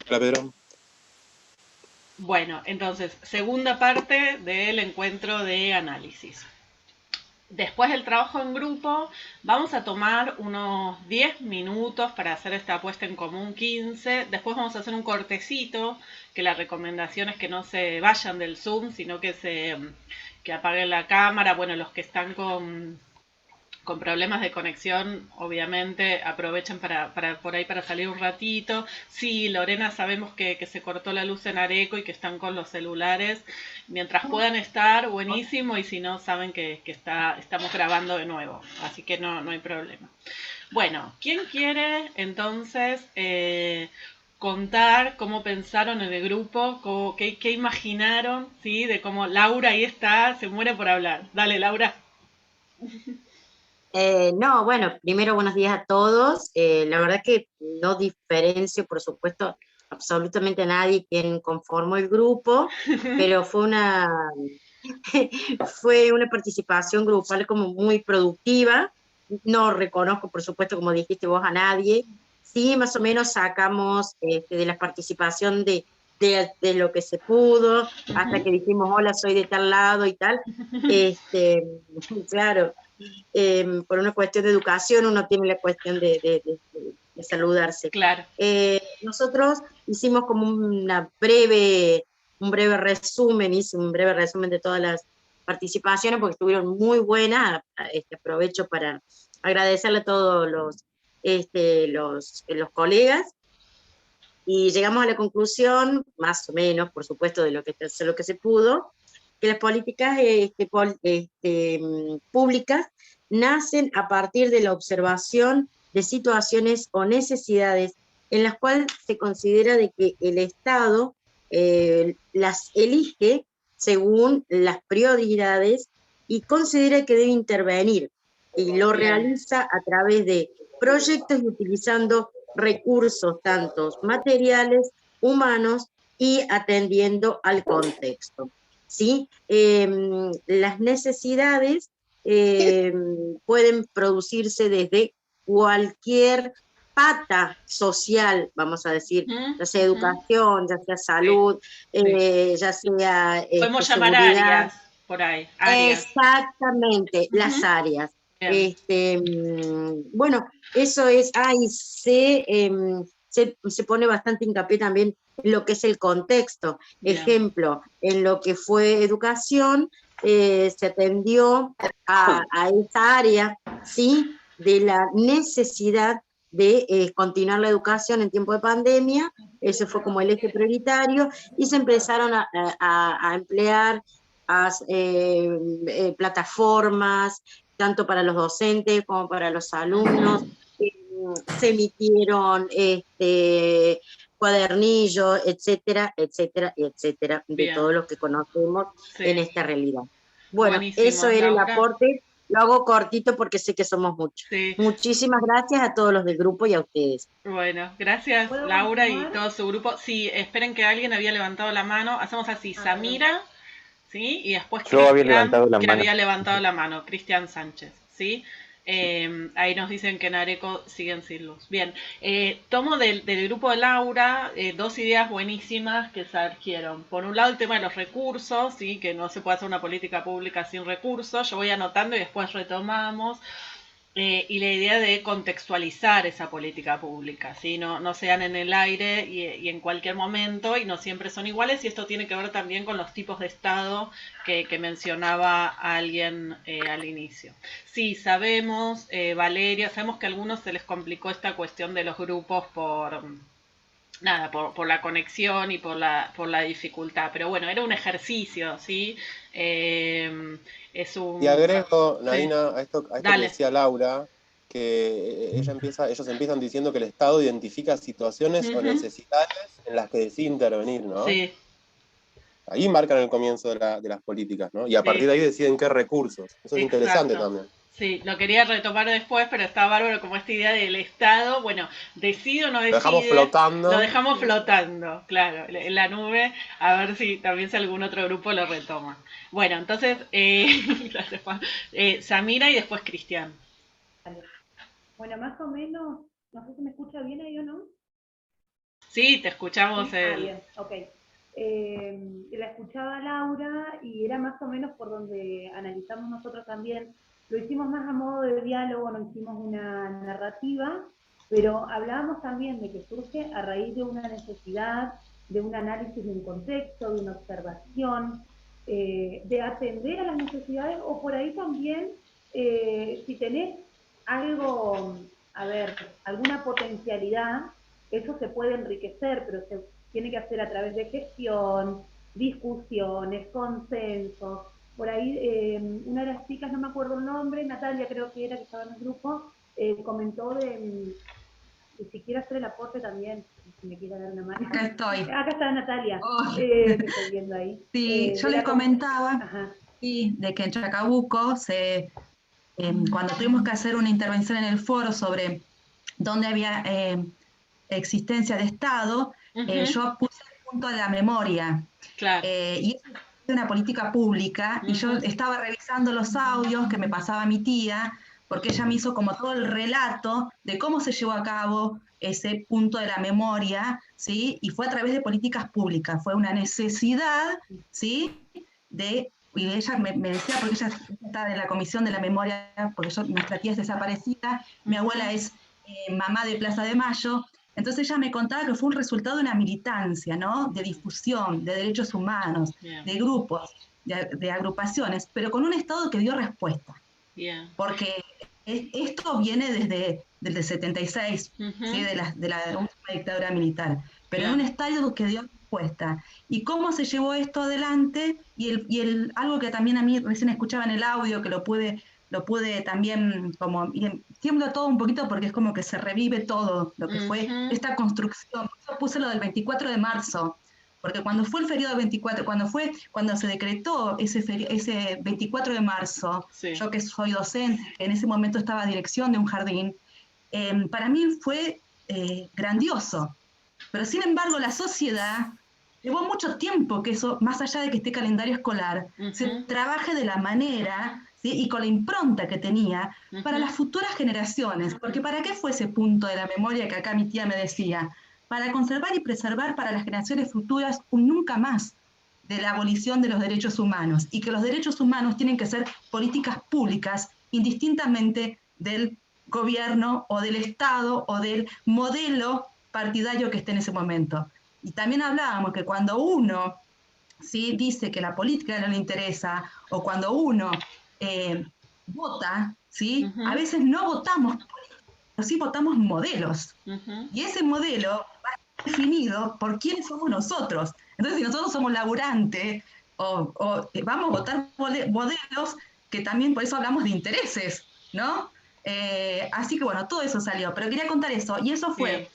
Hola, Pedro. Bueno, entonces, segunda parte del encuentro de análisis. Después del trabajo en grupo, vamos a tomar unos 10 minutos para hacer esta apuesta en común 15. Después vamos a hacer un cortecito, que la recomendación es que no se vayan del Zoom, sino que apaguen la cámara. Bueno, los que están con problemas de conexión, obviamente aprovechen para por ahí para salir un ratito. Sí, Lorena, sabemos que se cortó la luz en Areco y que están con los celulares. Mientras puedan estar, buenísimo, y si no, saben estamos grabando de nuevo, así que no hay problema. Bueno, ¿quién quiere entonces contar cómo pensaron en el grupo, qué imaginaron, ¿sí? De cómo Laura ahí está, se muere por hablar. Dale, Laura. No, bueno, primero buenos días a todos. La verdad que no diferencio, por supuesto, absolutamente a nadie quien conformó el grupo, pero fue una participación grupal como muy productiva. No reconozco, por supuesto, como dijiste vos, a nadie. Sí, más o menos sacamos de la participación de lo que se pudo, hasta que dijimos, hola, soy de tal lado y tal. Este, claro, por una cuestión de educación, uno tiene la cuestión de saludarse. Claro. Nosotros hicimos como hice un breve resumen de todas las participaciones porque estuvieron muy buenas. Aprovecho para agradecerle a todos los colegas y llegamos a la conclusión, más o menos, por supuesto, de lo que se pudo, que las políticas públicas nacen a partir de la observación de situaciones o necesidades en las cuales se considera de que el Estado las elige según las prioridades y considera que debe intervenir y lo Bien. realiza a través de proyectos y utilizando recursos tanto materiales, humanos y atendiendo al contexto. ¿Sí? Las necesidades eh, pueden producirse desde cualquier pata social, vamos a decir, Ujú, ya sea ujú. educación, ya sea Sí, salud, sí. ya sea Podemos llamar seguridad. áreas por ahí, áreas. Exactamente, las Ujú. áreas. Bien, Bueno, eso es, se pone bastante hincapié también en lo que es el contexto. bien. Ejemplo, en lo que fue educación, se atendió a esa área, ¿sí? De la necesidad de continuar la educación en tiempo de pandemia, ese fue como el eje prioritario, y se empezaron a emplear plataformas, tanto para los docentes como para los alumnos. Ujú. Eh, Se emitieron cuadernillos, etcétera, etcétera, etcétera, de Bien, todos los que conocemos en sí. esta realidad. Bueno, eso Buenísimo, era el Laura. aporte. Lo hago cortito porque sé que somos muchos. Sí. Muchísimas gracias a todos los del grupo y a ustedes. Bueno, gracias ¿Puedo Laura y continuar? todo su grupo. Sí, esperen que alguien había levantado la mano. Hacemos así, Ah, perdón. Samira, ¿sí? Y después Yo había Cristian, levantado la que mano. había levantado la mano, Cristian Sánchez, ¿sí? Ahí nos dicen que en Areco siguen sin luz. Bien, tomo del grupo de Laura dos ideas buenísimas que surgieron. Por un lado, el tema de los recursos, ¿sí? Que no se puede hacer una política pública sin recursos. Yo voy anotando y después retomamos. Y la idea de contextualizar esa política pública, ¿sí? No sean en el aire y en cualquier momento y no siempre son iguales, y esto tiene que ver también con los tipos de Estado que mencionaba alguien al inicio. Sí, sabemos, Valeria, sabemos que a algunos se les complicó esta cuestión de los grupos por la conexión y por la dificultad, pero bueno, era un ejercicio, ¿sí? Es Y un... agrego, Sí, Nadina, a esto que dale. decía Laura, que ellos empiezan diciendo que el Estado identifica situaciones o Ujú. necesidades en las que decide intervenir, ¿no? Sí, Ahí marcan el comienzo de las políticas, ¿no? Y a partir sí, de ahí deciden qué recursos. Eso es interesante exacto. también. Sí, lo quería retomar después, pero está bárbaro como esta idea del Estado, bueno, decide o no Lo dejamos decide, lo flotando. dejamos flotando, claro, en la nube, a ver si también si algún otro grupo lo retoma. Bueno, entonces, gracias Juan. Samira y después Cristian. Vale. Bueno, más o menos, no sé si me escucha bien ahí o no. Sí, te escuchamos. Sí, bien, ok. La escuchaba Laura y era más o menos por donde analizamos nosotros también. Lo hicimos más a modo de diálogo, no hicimos una narrativa, pero hablábamos también de que surge a raíz de una necesidad, de un análisis de un contexto, de una observación, de atender a las necesidades, o por ahí también, si tenés algo, a ver, alguna potencialidad, eso se puede enriquecer, pero se tiene que hacer a través de gestión, discusiones, consensos. Por ahí una de las chicas, no me acuerdo el nombre, Natalia creo que era, que estaba en el grupo, comentó de si quiere hacer el aporte también, si me quiere dar una mano. Acá estoy. Acá está Natalia, Oh. que estoy viendo ahí. Sí, yo les comentaba sí, de que en Chacabuco, cuando tuvimos que hacer una intervención en el foro sobre dónde había existencia de Estado, yo puse el punto de la memoria. Claro. Y es una política pública, y yo estaba revisando los audios que me pasaba mi tía, porque ella me hizo como todo el relato de cómo se llevó a cabo ese punto de la memoria, ¿sí? Y fue a través de políticas públicas, fue una necesidad, ¿sí? Y ella me decía, porque ella está en la Comisión de la Memoria, porque nuestra tía es desaparecida, mi abuela es mamá de Plaza de Mayo, entonces ella me contaba que fue un resultado de una militancia, ¿no? De difusión, de derechos humanos, de grupos, de agrupaciones, pero con un Estado que dio respuesta. Porque esto viene desde el 76, ¿sí? de la última dictadura militar, pero en un Estado que dio respuesta. ¿Y cómo se llevó esto adelante? Y algo que también a mí recién escuchaba en el audio, que lo pude también como, tiemblo todo un poquito porque es como que se revive todo lo que fue esta construcción. Yo puse lo del 24 de marzo, porque cuando fue el feriado 24, cuando se decretó ese 24 de marzo, yo que soy docente, que en ese momento estaba a dirección de un jardín, para mí fue grandioso. Pero sin embargo la sociedad llevó mucho tiempo que eso, más allá de que esté calendario escolar, se trabaje de la manera, ¿sí? Y con la impronta que tenía para las futuras generaciones. Porque ¿para qué fue ese punto de la memoria que acá mi tía me decía? Para conservar y preservar para las generaciones futuras un nunca más de la abolición de los derechos humanos, y que los derechos humanos tienen que ser políticas públicas indistintamente del gobierno o del Estado o del modelo partidario que esté en ese momento. Y también hablábamos que cuando uno, ¿sí? dice que la política no le interesa, o cuando uno vota, ¿sí? A veces no votamos políticos, pero sí votamos modelos. Y ese modelo va a estar definido por quiénes somos nosotros. Entonces, si nosotros somos laburantes, vamos a votar modelos que también, por eso hablamos de intereses, ¿no? Así que bueno, todo eso salió. Pero quería contar eso. Y eso fue,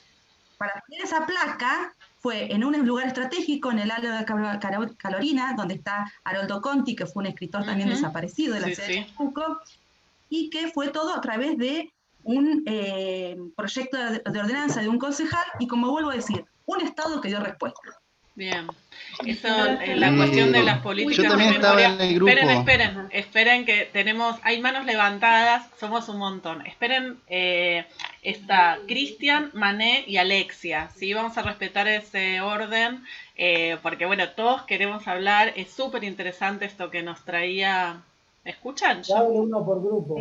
para poner esa placa, fue en un lugar estratégico, en el área de Calorina, donde está Haroldo Conti, que fue un escritor también desaparecido de la ciudad de Chacabuco, y que fue todo a través de un proyecto de ordenanza de un concejal, y como vuelvo a decir, un Estado que dio respuesta. Bien, eso, la cuestión de las políticas. Yo también estaba en el grupo. Esperen que hay manos levantadas, somos un montón. Esperen, está Cristian, Mané y Alexia, ¿sí? Vamos a respetar ese orden, porque bueno, todos queremos hablar, es súper interesante esto que nos traía. ¿Me escuchan? Que hable uno por grupo.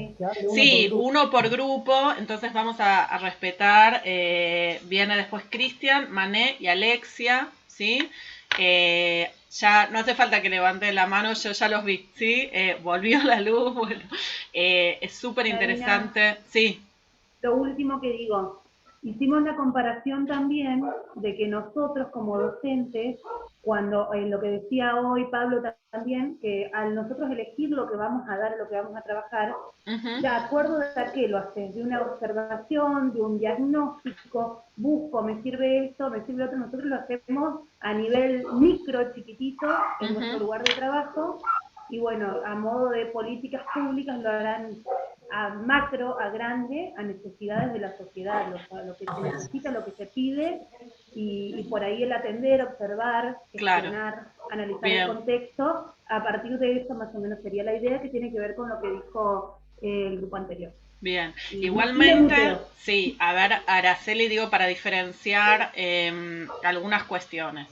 Sí, uno por grupo, entonces vamos a respetar, viene después Cristian, Mané y Alexia, ¿sí? Ya no hace falta que levante la mano, yo ya los vi, ¿sí? Volvió la luz, bueno, es súper interesante, sí. Lo último que digo, hicimos la comparación también de que nosotros como docentes, cuando lo que decía hoy Pablo también, que al nosotros elegir lo que vamos a dar, lo que vamos a trabajar, de acuerdo a qué lo haces, de una observación, de un diagnóstico, busco, me sirve esto, me sirve otro, nosotros lo hacemos a nivel micro, chiquitito, en nuestro lugar de trabajo, y bueno, a modo de políticas públicas lo harán a macro, a grande, a necesidades de la sociedad, lo que se necesita, lo que se pide, y por ahí el atender, observar, gestionar, analizar el contexto, a partir de eso más o menos sería la idea, que tiene que ver con lo que dijo el grupo anterior. Bien, Y igualmente, muteo. sí, a ver, Araceli, digo, para diferenciar algunas cuestiones.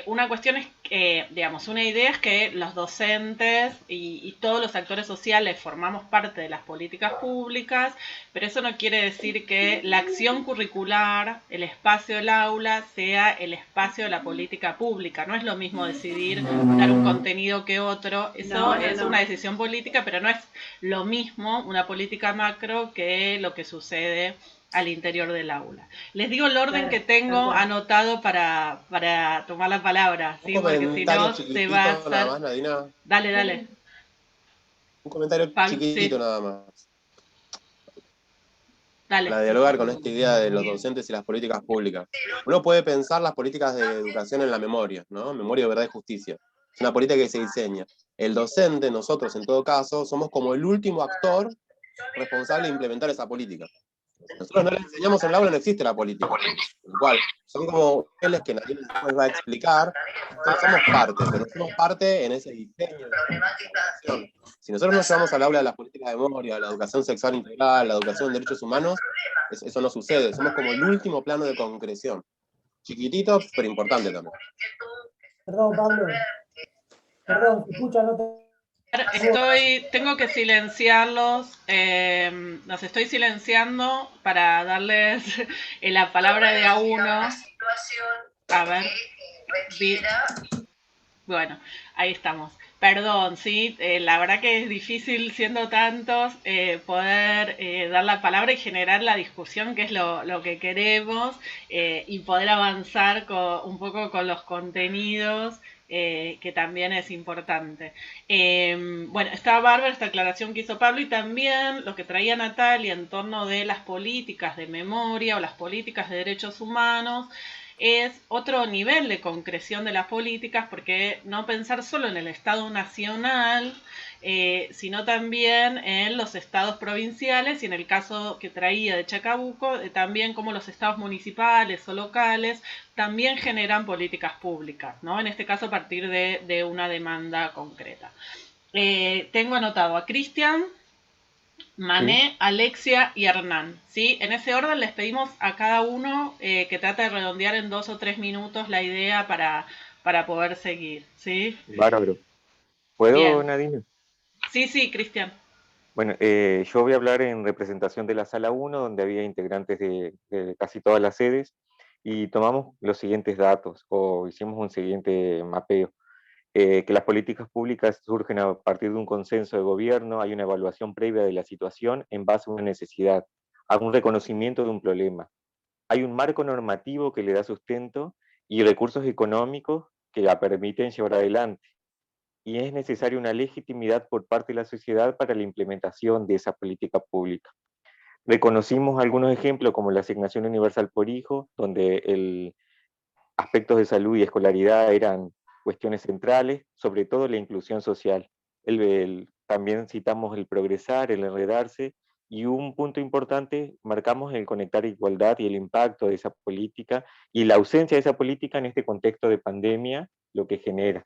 Una cuestión es que, digamos, una idea es que los docentes y todos los actores sociales formamos parte de las políticas públicas, pero eso no quiere decir que la acción curricular, el espacio del aula, sea el espacio de la política pública. No es lo mismo decidir dar un contenido que otro. Eso es una decisión política, pero no es lo mismo una política macro que lo que sucede al interior del aula. Les digo el orden que tengo anotado para tomar la palabra, Un ¿sí? Porque si comentario no se va a chiquitito nada hacer... más, Nadina. Dale, dale. Un comentario Sí, chiquitito nada más. dale. Para dialogar con esta idea de los docentes y las políticas públicas. Uno puede pensar las políticas de educación en la memoria, ¿no? Memoria, verdad y justicia. Es una política que se diseña. El docente, nosotros en todo caso, somos como el último actor responsable de implementar esa política. Nosotros no le enseñamos en el aula, no existe la política. Con lo cual, son como niveles que nadie después va a explicar. Nosotros somos parte, pero no somos parte en ese diseño de la educación. Si nosotros nos llevamos al aula de las políticas de memoria, la educación sexual integral, la educación en derechos humanos, eso no sucede. Somos como el último plano de concreción. Chiquitito, pero importante también. Perdón, Pablo. Perdón, se escucha, no te... Tengo que silenciarlos, los estoy silenciando para darles la palabra de a uno. A ver, bueno, ahí estamos. Perdón, sí, la verdad que es difícil siendo tantos poder dar la palabra y generar la discusión, que es lo que queremos, y poder avanzar un poco con los contenidos, que también es importante. Bueno, está bárbara esta aclaración que hizo Pablo y también lo que traía Natalia en torno de las políticas de memoria o las políticas de derechos humanos. Es otro nivel de concreción de las políticas, porque no pensar solo en el Estado nacional, sino también en los estados provinciales y en el caso que traía de Chacabuco, también como los estados municipales o locales también generan políticas públicas, ¿no? En este caso a partir de una demanda concreta. Tengo anotado a Cristian, Mané, Alexia y Hernán, ¿sí? En ese orden les pedimos a cada uno que trate de redondear en 2 o 3 minutos la idea para poder seguir, ¿sí? Bárbaro. ¿Puedo, Bien. Nadine? Sí, Cristian. Bueno, yo voy a hablar en representación de la Sala 1, donde había integrantes de casi todas las sedes, y tomamos los siguientes datos, o hicimos un siguiente mapeo. Que las políticas públicas surgen a partir de un consenso de gobierno, hay una evaluación previa de la situación en base a una necesidad, a un reconocimiento de un problema. Hay un marco normativo que le da sustento y recursos económicos que la permiten llevar adelante. Y es necesaria una legitimidad por parte de la sociedad para la implementación de esa política pública. Reconocimos algunos ejemplos como la asignación universal por hijo, donde aspectos de salud y escolaridad eran cuestiones centrales, sobre todo la inclusión social. También citamos el progresar, el enredarse, y un punto importante, marcamos el conectar igualdad y el impacto de esa política, y la ausencia de esa política en este contexto de pandemia, lo que genera.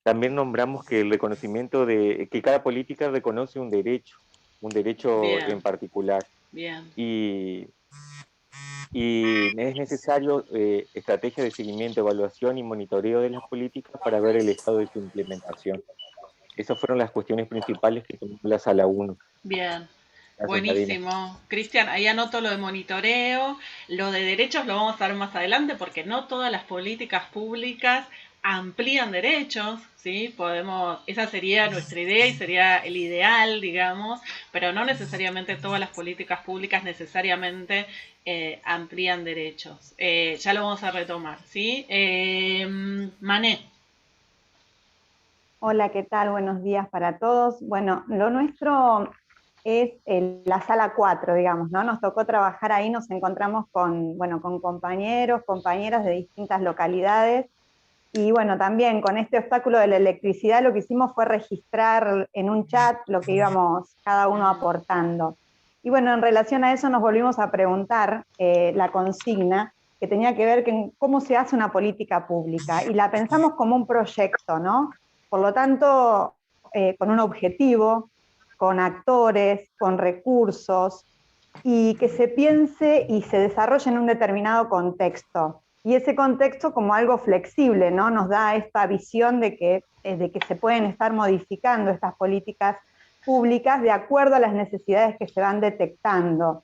También nombramos que el reconocimiento de que cada política reconoce un derecho Bien. en particular. Bien. Y es necesario estrategia de seguimiento, evaluación y monitoreo de las políticas para ver el estado de su implementación. Esas fueron las cuestiones principales que tomó la Sala 1. Bien. Gracias, Buenísimo. Cristian, ahí anoto lo de monitoreo, lo de derechos lo vamos a ver más adelante porque no todas las políticas públicas amplían derechos, ¿sí? Esa sería nuestra idea y sería el ideal, digamos, pero no necesariamente todas las políticas públicas necesariamente amplían derechos. Ya lo vamos a retomar, ¿sí? Mané. Hola, ¿qué tal? Buenos días para todos. Bueno, lo nuestro es la sala 4, digamos, ¿no? Nos tocó trabajar ahí, nos encontramos con compañeros, compañeras de distintas localidades, y bueno, también con este obstáculo de la electricidad lo que hicimos fue registrar en un chat lo que íbamos cada uno aportando. Y bueno, en relación a eso nos volvimos a preguntar la consigna, que tenía que ver con cómo se hace una política pública, y la pensamos como un proyecto, ¿no? Por lo tanto, con un objetivo, con actores, con recursos, y que se piense y se desarrolle en un determinado contexto. Y ese contexto como algo flexible, ¿no? Nos da esta visión de que se pueden estar modificando estas políticas públicas de acuerdo a las necesidades que se van detectando.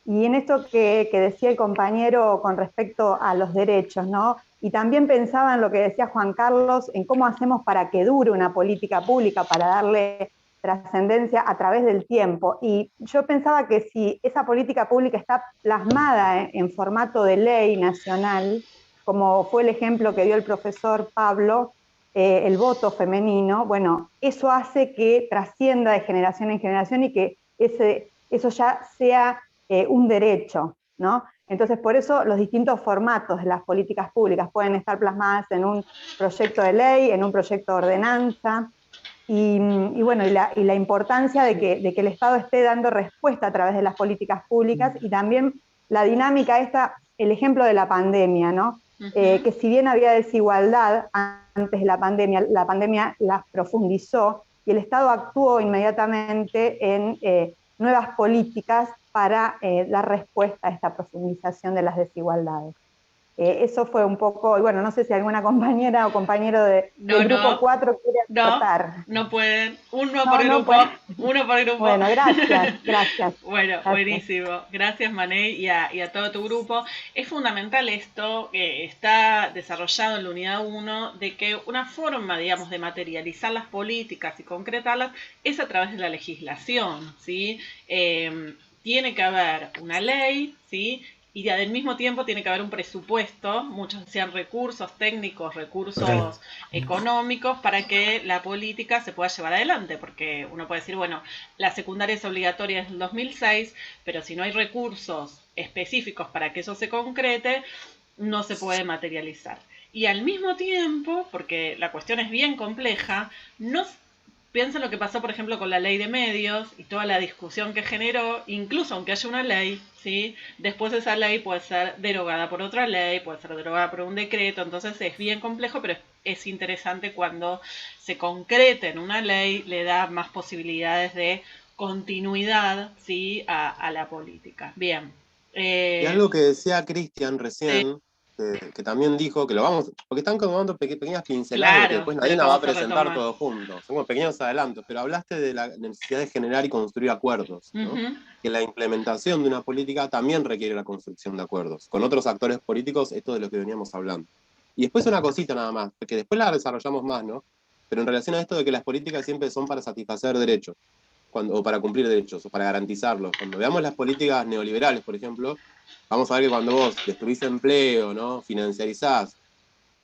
Y en esto que decía el compañero con respecto a los derechos, ¿no? Y también pensaba en lo que decía Juan Carlos, en cómo hacemos para que dure una política pública, para darle trascendencia a través del tiempo. Y yo pensaba que si esa política pública está plasmada en formato de ley nacional, como fue el ejemplo que dio el profesor Pablo, el voto femenino, bueno, eso hace que trascienda de generación en generación y que eso ya sea un derecho, ¿no? Entonces, por eso los distintos formatos de las políticas públicas pueden estar plasmadas en un proyecto de ley, en un proyecto de ordenanza, y bueno, y la importancia de que el Estado esté dando respuesta a través de las políticas públicas, y también la dinámica esta, el ejemplo de la pandemia, ¿no? Que si bien había desigualdad antes de la pandemia las profundizó, y el Estado actuó inmediatamente en nuevas políticas para dar respuesta a esta profundización de las desigualdades. Eso fue un poco, y bueno, no sé si alguna compañera o compañero del grupo 4 quiere aportar. No pueden, uno por grupo. Bueno, gracias. Bueno, gracias. Buenísimo. Gracias, Manei, y a todo tu grupo. Es fundamental esto que está desarrollado en la unidad 1, de que una forma, digamos, de materializar las políticas y concretarlas es a través de la legislación, ¿sí? Tiene que haber una ley, ¿sí? Y al mismo tiempo tiene que haber un presupuesto, muchos sean recursos técnicos, recursos económicos, para que la política se pueda llevar adelante, porque uno puede decir, bueno, la secundaria es obligatoria desde el 2006, pero si no hay recursos específicos para que eso se concrete, no se puede materializar. Y al mismo tiempo, porque la cuestión es bien compleja, no piensa en lo que pasó, por ejemplo, con la ley de medios y toda la discusión que generó, incluso aunque haya una ley, ¿sí? Después esa ley puede ser derogada por otra ley, puede ser derogada por un decreto, entonces es bien complejo, pero es interesante cuando se concreta en una ley, le da más posibilidades de continuidad, ¿sí? a la política. Bien. Y algo que decía Cristian recién, que también dijo que lo vamos, porque están como dando pequeñas pinceladas, Claro, que después nadie nos va a presentar todo junto, son como pequeños adelantos, pero hablaste de la necesidad de generar y construir acuerdos, ¿no? Que la implementación de una política también requiere la construcción de acuerdos, con otros actores políticos, esto de lo que veníamos hablando. Y después una cosita nada más, porque después la desarrollamos más, ¿no? Pero en relación a esto de que las políticas siempre son para satisfacer derechos, o para cumplir derechos, o para garantizarlos. Cuando veamos las políticas neoliberales, por ejemplo, vamos a ver que cuando vos destruís empleo, ¿no? Financiarizás,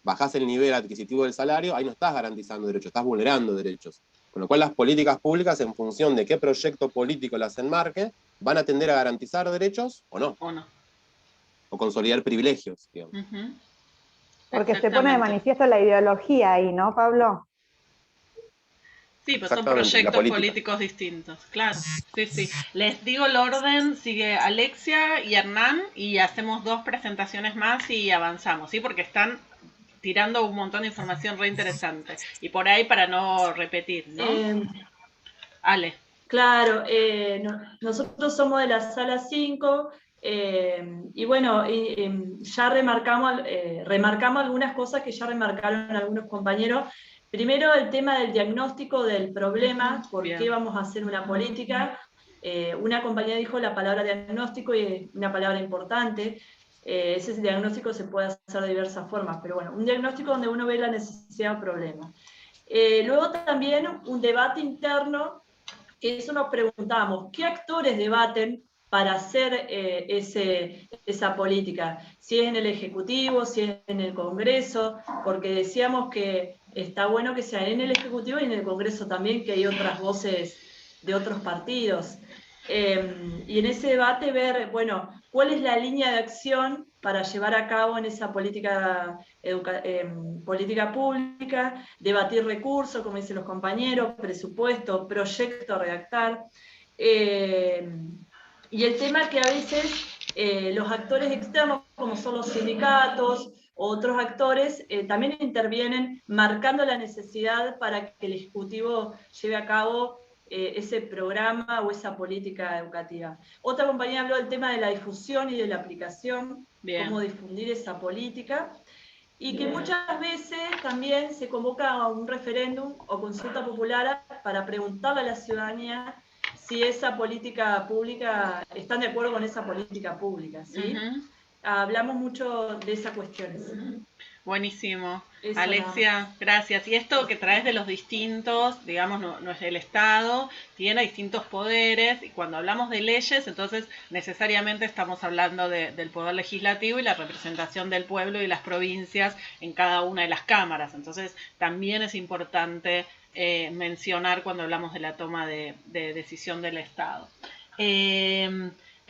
bajás el nivel adquisitivo del salario, ahí no estás garantizando derechos, estás vulnerando derechos. Con lo cual las políticas públicas, en función de qué proyecto político las enmarque, van a tender a garantizar derechos o no. O consolidar privilegios, digamos. Porque se pone de manifiesto la ideología ahí, ¿no, Pablo? Sí, pues son proyectos políticos distintos, claro. Sí. Les digo el orden, sigue Alexia y Hernán, y hacemos 2 presentaciones más y avanzamos, ¿sí? Porque están tirando un montón de información re interesante. Y por ahí para no repetir, ¿no? Ale. Claro, nosotros somos de la sala 5, y bueno, ya remarcamos algunas cosas que ya remarcaron algunos compañeros. Primero, el tema del diagnóstico del problema, por qué vamos a hacer una política. Una compañera dijo la palabra diagnóstico y es una palabra importante. Ese diagnóstico se puede hacer de diversas formas, pero bueno, un diagnóstico donde uno ve la necesidad o problema. Luego también un debate interno, que eso nos preguntamos, ¿qué actores debaten para hacer esa política? Si es en el Ejecutivo, si es en el Congreso, porque decíamos que está bueno que sea en el Ejecutivo y en el Congreso también, que hay otras voces de otros partidos. Y en ese debate ver, bueno, cuál es la línea de acción para llevar a cabo en esa política pública, debatir recursos, como dicen los compañeros, presupuesto, proyecto a redactar. Y el tema que a veces los actores externos, como son los sindicatos, otros actores, también intervienen marcando la necesidad para que el Ejecutivo lleve a cabo ese programa o esa política educativa. Otra compañera habló del tema de la difusión y de la aplicación, cómo difundir esa política, y que muchas veces también se convoca a un referéndum o consulta popular para preguntarle a la ciudadanía si esa política pública, están de acuerdo con esa política pública, ¿sí? Hablamos mucho de esas cuestiones. Buenísimo. Eso, Alexia, gracias. Y esto que traes de los distintos, digamos, no es el Estado, tiene distintos poderes, y cuando hablamos de leyes, entonces necesariamente estamos hablando del poder legislativo y la representación del pueblo y las provincias en cada una de las cámaras. Entonces también es importante mencionar cuando hablamos de la toma de decisión del Estado.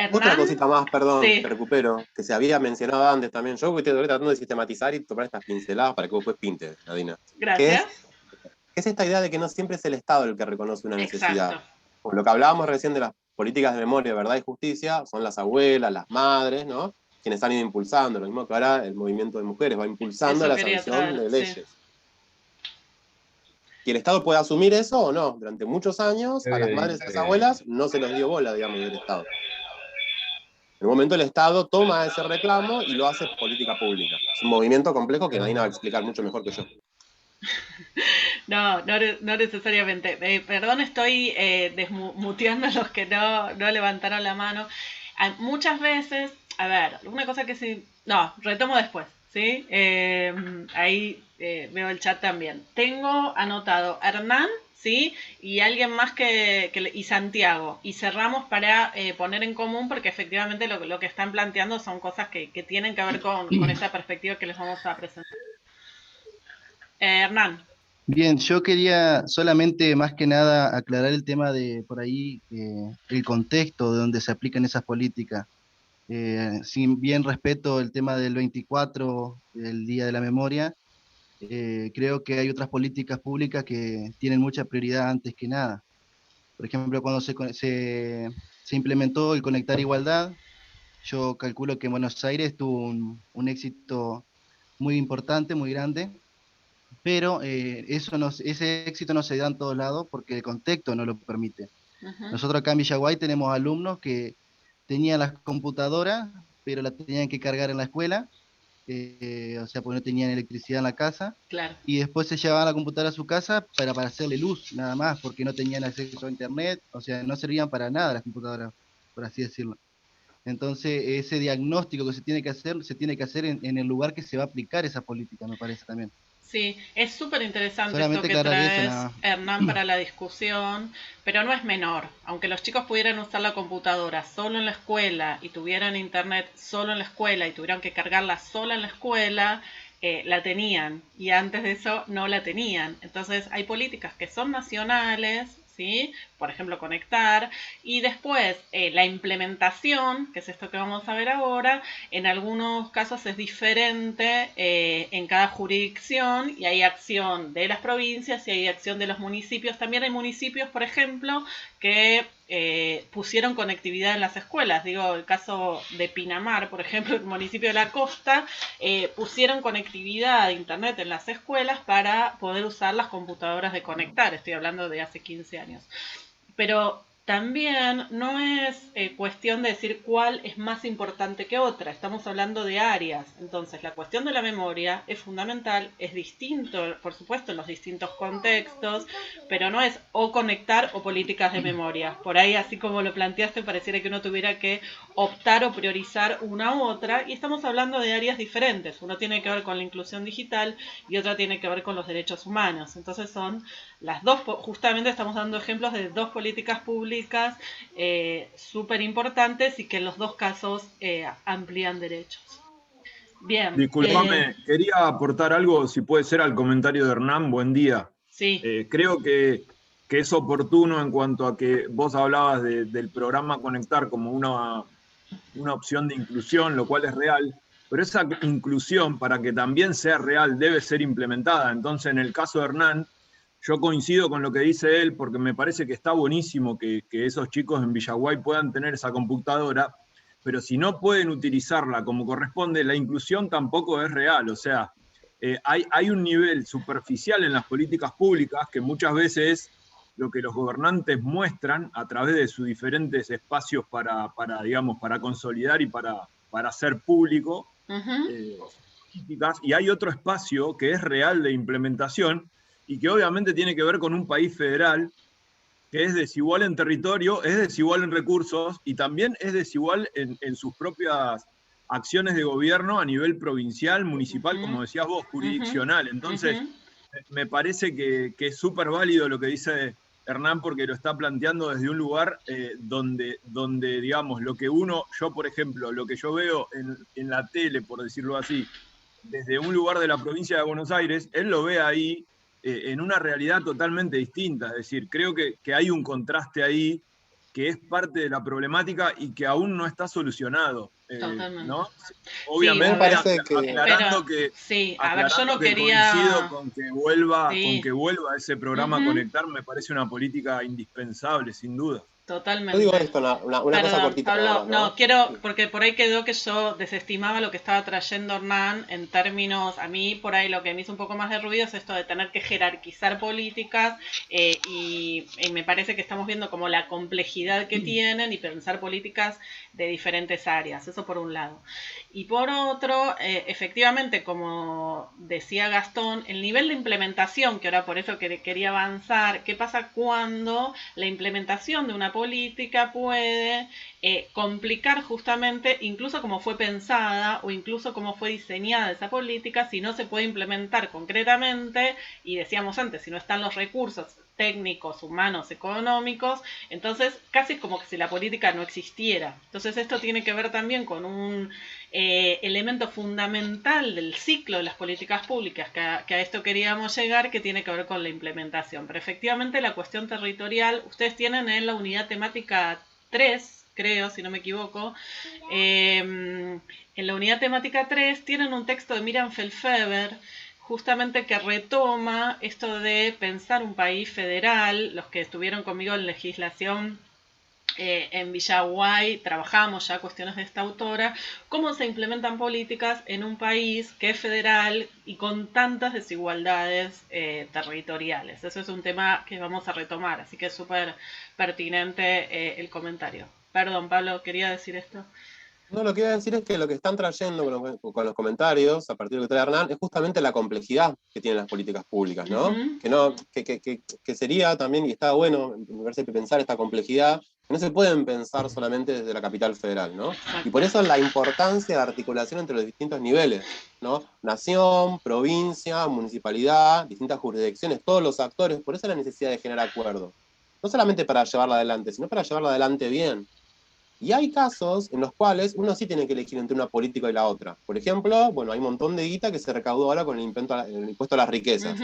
Hernán, otra cosita más, perdón, sí. te recupero, que se había mencionado antes también. Yo estoy tratando de sistematizar y tomar estas pinceladas para que vos después pintes, Nadina. Gracias. Que es esta idea de que no siempre es el Estado el que reconoce una necesidad. Exacto. Por lo que hablábamos recién de las políticas de memoria, verdad y justicia, son las abuelas, las madres, ¿no? Quienes han ido impulsando, lo mismo que ahora el movimiento de mujeres va impulsando la sanción de leyes. Sí. Y el Estado puede asumir eso o no. Durante muchos años a las madres y las abuelas no se les dio bola, digamos, del Estado. En un momento el Estado toma ese reclamo y lo hace política pública. Es un movimiento complejo que Nadina va a explicar mucho mejor que yo. No necesariamente. Perdón, estoy desmuteando a los que no levantaron la mano. Muchas veces, a ver, una cosa que sí... No, retomo después, ¿sí? Ahí veo el chat también. Tengo anotado Hernán, ¿sí? Y alguien más y Santiago. Y cerramos para poner en común, porque efectivamente lo que están planteando son cosas que tienen que ver con esta perspectiva que les vamos a presentar. Hernán. Bien, yo quería solamente más que nada aclarar el tema de por ahí el contexto de donde se aplican esas políticas. Si bien respeto el tema del 24, el Día de la Memoria, creo que hay otras políticas públicas que tienen mucha prioridad antes que nada. Por ejemplo, cuando se implementó el Conectar Igualdad, yo calculo que en Buenos Aires tuvo un éxito muy importante, muy grande, pero ese éxito no se da en todos lados porque el contexto no lo permite. Nosotros acá en Villaguay tenemos alumnos que tenían las computadoras, pero las tenían que cargar en la escuela, o sea, porque no tenían electricidad en la casa, claro. Y después se llevaban la computadora a su casa para hacerle luz, nada más, porque no tenían acceso a internet, o sea, no servían para nada las computadoras, por así decirlo. Entonces, ese diagnóstico que se tiene que hacer en el lugar que se va a aplicar esa política, me parece también. Sí, es súper interesante solamente esto que traes, eso, Hernán, para la discusión, pero no es menor. Aunque los chicos pudieran usar la computadora solo en la escuela y tuvieran internet solo en la escuela y tuvieran que cargarla sola en la escuela, la tenían, y antes de eso no la tenían. Entonces hay políticas que son nacionales, ¿sí? Por ejemplo, Conectar, y después la implementación, que es esto que vamos a ver ahora, en algunos casos es diferente en cada jurisdicción, y hay acción de las provincias y hay acción de los municipios. También hay municipios, por ejemplo, que pusieron conectividad en las escuelas. Digo, el caso de Pinamar, por ejemplo, el municipio de la costa, pusieron conectividad de internet en las escuelas para poder usar las computadoras de Conectar. Estoy hablando de hace 15 años. Pero también no es cuestión de decir cuál es más importante que otra. Estamos hablando de áreas. Entonces, la cuestión de la memoria es fundamental, es distinto, por supuesto, en los distintos contextos, pero no es o conectar o políticas de memoria. Por ahí, así como lo planteaste, pareciera que uno tuviera que optar o priorizar una u otra, y estamos hablando de áreas diferentes. Uno tiene que ver con la inclusión digital y otra tiene que ver con los derechos humanos. Entonces son las dos, justamente estamos dando ejemplos de dos políticas públicas súper importantes y que en los dos casos amplían derechos. Bien. Disculpame, quería aportar algo, si puede ser, al comentario de Hernán. Buen día. Sí. Creo que es oportuno en cuanto a que vos hablabas del programa Conectar como una opción de inclusión, lo cual es real, pero esa inclusión, para que también sea real, debe ser implementada. Entonces, en el caso de Hernán, yo coincido con lo que dice él, porque me parece que está buenísimo que esos chicos en Villaguay puedan tener esa computadora, pero si no pueden utilizarla como corresponde, la inclusión tampoco es real. O sea, hay un nivel superficial en las políticas públicas que muchas veces lo que los gobernantes muestran a través de sus diferentes espacios para consolidar y para hacer público, y hay otro espacio que es real de implementación y que obviamente tiene que ver con un país federal que es desigual en territorio, es desigual en recursos y también es desigual en sus propias acciones de gobierno a nivel provincial, municipal, como decías vos, jurisdiccional. Entonces, me parece que es súper válido lo que dice Hernán, porque lo está planteando desde un lugar donde, digamos, yo por ejemplo, lo que yo veo en la tele, por decirlo así, desde un lugar de la provincia de Buenos Aires, él lo ve ahí en una realidad totalmente distinta. Es decir, creo que hay un contraste ahí que es parte de la problemática y que aún no está solucionado. ¿No? Obviamente, aclarando que yo no quería... coincido con que vuelva ese programa a Conectar, me parece una política indispensable, sin duda. Totalmente. Yo digo esto, una cosa cortita. Pablo, no, quiero, porque por ahí quedó que yo desestimaba lo que estaba trayendo Hernán en términos, a mí por ahí lo que me hizo un poco más de ruido es esto de tener que jerarquizar políticas y me parece que estamos viendo como la complejidad que tienen y pensar políticas de diferentes áreas, eso por un lado. Y por otro, efectivamente, como decía Gastón, el nivel de implementación, que ahora por eso quería avanzar, ¿qué pasa cuando la implementación de una política puede complicar justamente incluso cómo fue pensada o incluso cómo fue diseñada esa política si no se puede implementar concretamente? Y decíamos antes, si no están los recursos técnicos, humanos, económicos, entonces casi como que si la política no existiera. Entonces esto tiene que ver también con un elemento fundamental del ciclo de las políticas públicas, que a esto queríamos llegar, que tiene que ver con la implementación. Pero efectivamente la cuestión territorial, ustedes tienen en la unidad temática 3, creo, si no me equivoco, en la unidad temática 3 tienen un texto de Miriam Feldfeber, justamente que retoma esto de pensar un país federal. Los que estuvieron conmigo en legislación en Villaguay, trabajamos ya cuestiones de esta autora, cómo se implementan políticas en un país que es federal y con tantas desigualdades territoriales. Eso es un tema que vamos a retomar, así que es súper pertinente el comentario. Perdón, Pablo, quería decir esto. No, lo que iba a decir es que lo que están trayendo con los comentarios, a partir de lo que trae Hernán, es justamente la complejidad que tienen las políticas públicas, ¿no? Que sería también, y está bueno, me parece, pensar esta complejidad, que no se pueden pensar solamente desde la capital federal, ¿no? Y por eso la importancia de la articulación entre los distintos niveles, ¿no? Nación, provincia, municipalidad, distintas jurisdicciones, todos los actores, por eso la necesidad de generar acuerdos. No solamente para llevarla adelante, sino para llevarla adelante bien. Y hay casos en los cuales uno sí tiene que elegir entre una política y la otra. Por ejemplo, bueno, hay un montón de guita que se recaudó ahora con el impuesto a las riquezas.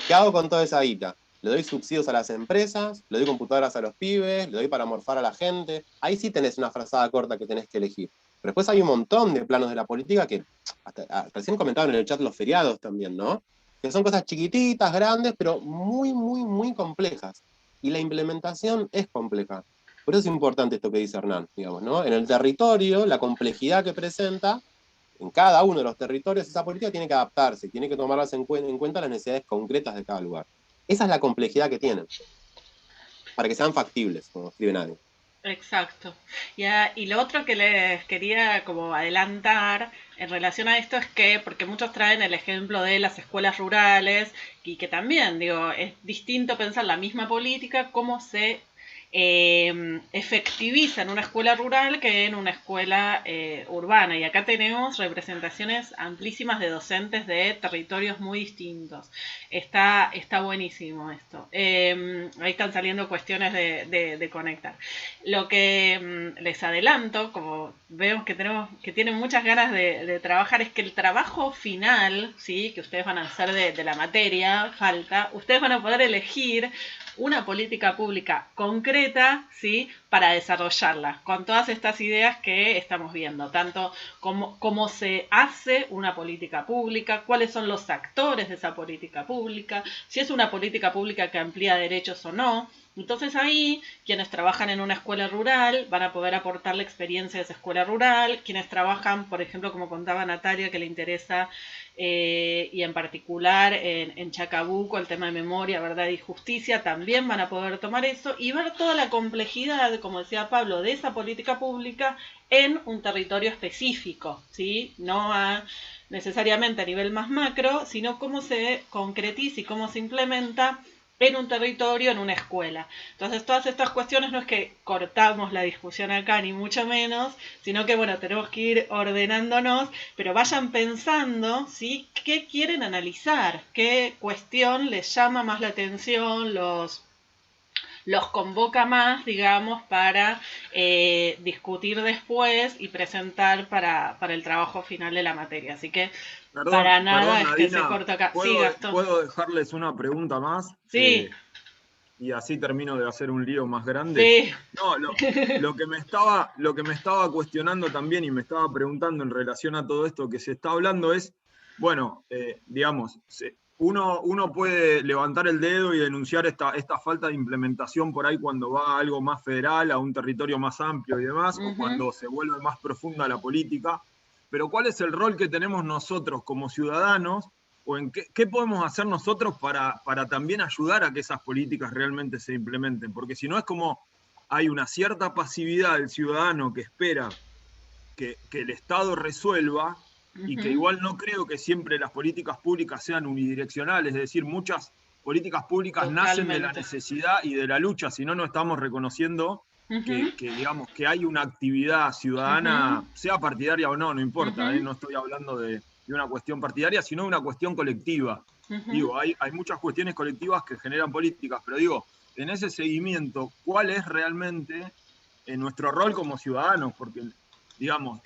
¿Qué hago con toda esa guita? Le doy subsidios a las empresas, le doy computadoras a los pibes, le doy para morfar a la gente. Ahí sí tenés una frazada corta que tenés que elegir. Pero después hay un montón de planos de la política que, recién comentaban en el chat los feriados también, ¿no? Que son cosas chiquititas, grandes, pero muy, muy, muy complejas. Y la implementación es compleja. Por eso es importante esto que dice Hernán, digamos, ¿no? En el territorio, la complejidad que presenta, en cada uno de los territorios, esa política tiene que adaptarse, tiene que tomarlas en cuenta las necesidades concretas de cada lugar. Esa es la complejidad que tienen, para que sean factibles, como escribe nadie. Exacto. Y lo otro que les quería como adelantar en relación a esto es que, porque muchos traen el ejemplo de las escuelas rurales, y que también, digo, es distinto pensar la misma política, cómo se efectiviza en una escuela rural que en una escuela urbana. Y acá tenemos representaciones amplísimas de docentes de territorios muy distintos. Está buenísimo esto. Ahí están saliendo cuestiones de conectar. Lo que les adelanto, como vemos que tienen muchas ganas de trabajar, es que el trabajo final, ¿sí?, que ustedes van a hacer de la materia, ustedes van a poder elegir una política pública concreta, ¿sí?, para desarrollarla, con todas estas ideas que estamos viendo, tanto cómo se hace una política pública, cuáles son los actores de esa política pública, si es una política pública que amplía derechos o no. Entonces ahí, quienes trabajan en una escuela rural van a poder aportar la experiencia de esa escuela rural, quienes trabajan, por ejemplo, como contaba Natalia, que le interesa, y en particular en Chacabuco, el tema de memoria, verdad y justicia, también van a poder tomar eso y ver toda la complejidad, como decía Pablo, de esa política pública en un territorio específico, ¿sí? No necesariamente a nivel más macro, sino cómo se concretiza y cómo se implementa en un territorio, en una escuela. Entonces, todas estas cuestiones no es que cortamos la discusión acá, ni mucho menos, sino que, bueno, tenemos que ir ordenándonos, pero vayan pensando, ¿sí? ¿Qué quieren analizar? ¿Qué cuestión les llama más la atención, los convoca más, digamos, para discutir después y presentar para el trabajo final de la materia? Así que para nada es que se Nadina, corta acá. Sí, Gastón. ¿puedo dejarles una pregunta más? Sí. Y así termino de hacer un lío más grande. Sí. No, lo que me estaba cuestionando también y me estaba preguntando en relación a todo esto que se está hablando es, bueno, digamos, uno puede levantar el dedo y denunciar esta falta de implementación por ahí cuando va a algo más federal, a un territorio más amplio y demás, o cuando se vuelve más profunda la política. Pero ¿cuál es el rol que tenemos nosotros como ciudadanos? ¿O en qué podemos hacer nosotros para también ayudar a que esas políticas realmente se implementen? Porque si no es como hay una cierta pasividad del ciudadano que espera que el Estado resuelva, y que igual no creo que siempre las políticas públicas sean unidireccionales, es decir, muchas políticas públicas nacen de la necesidad y de la lucha, si no, no estamos reconociendo que, digamos, que hay una actividad ciudadana, sea partidaria o no, no importa, no estoy hablando de una cuestión partidaria, sino de una cuestión colectiva. Digo, hay muchas cuestiones colectivas que generan políticas, pero digo, en ese seguimiento, ¿cuál es realmente nuestro rol como ciudadanos? Porque, digamos,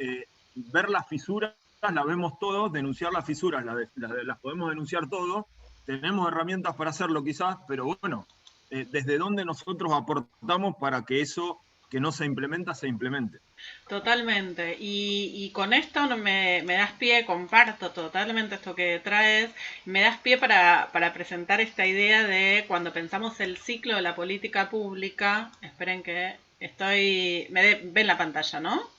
ver las fisuras las vemos todos, denunciar las fisuras las podemos denunciar todos, tenemos herramientas para hacerlo quizás, pero bueno, desde dónde nosotros aportamos para que eso que no se implementa, se implemente. Totalmente. Y con esto me das pie, comparto totalmente esto que traes, me das pie para presentar esta idea de cuando pensamos el ciclo de la política pública. Esperen que ven la pantalla, ¿no?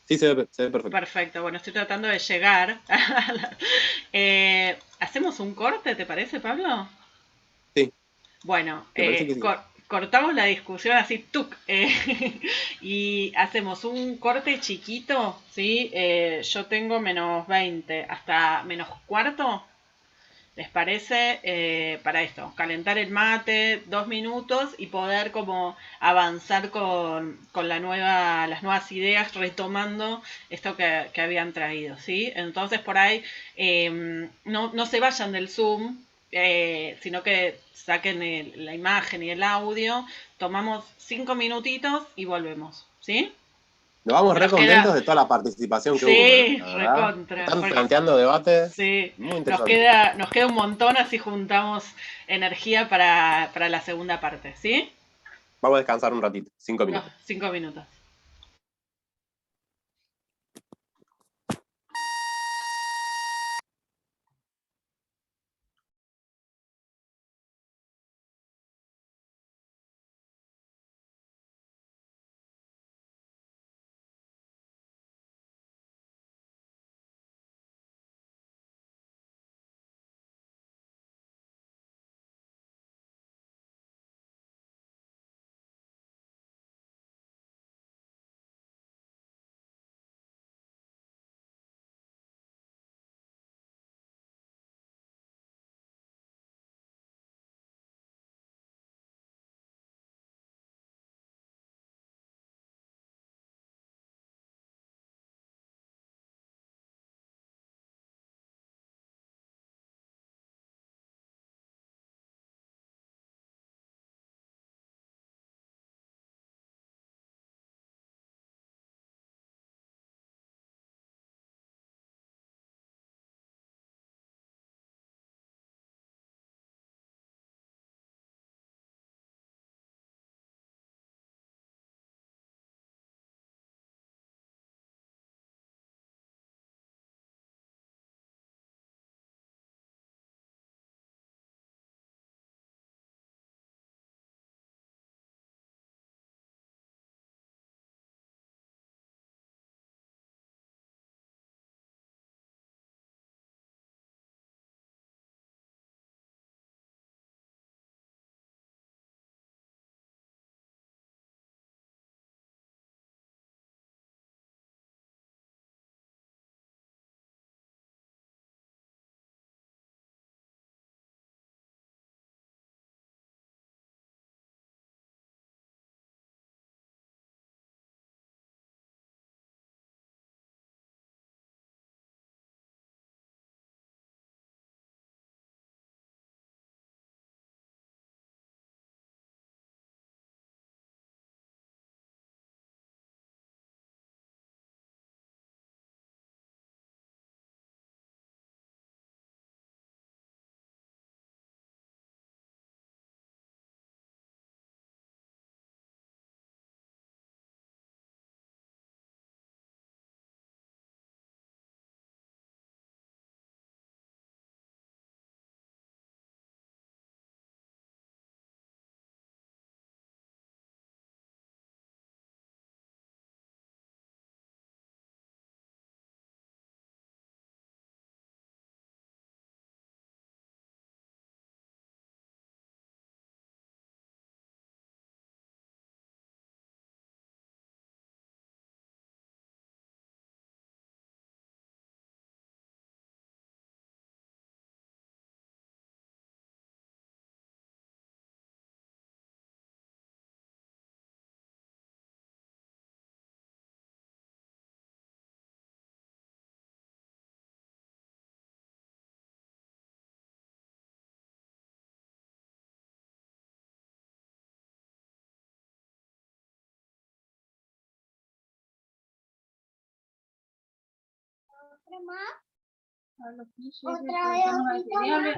Sí, se ve perfecto. Perfecto, bueno, estoy tratando de llegar. ¿Hacemos un corte, te parece, Pablo? Sí. Bueno, Me parece que sí. cortamos la discusión así, ¡tuc! Y hacemos un corte chiquito, ¿sí? Yo tengo menos 20 hasta menos cuarto. ¿Les parece? Para esto, calentar el mate 2 minutos y poder como avanzar con las nuevas ideas, retomando esto que habían traído, ¿sí? Entonces por ahí no se vayan del Zoom, sino que saquen la imagen y el audio, tomamos 5 minutitos y volvemos, ¿sí? Nos vamos re contentos de toda la participación que hubo. Sí, ¿verdad? recontra. Están planteando debates Sí, muy interesantes. nos queda un montón, así juntamos energía para la segunda parte, ¿sí? Vamos a descansar un ratito, 5 minutos. 5 minutos.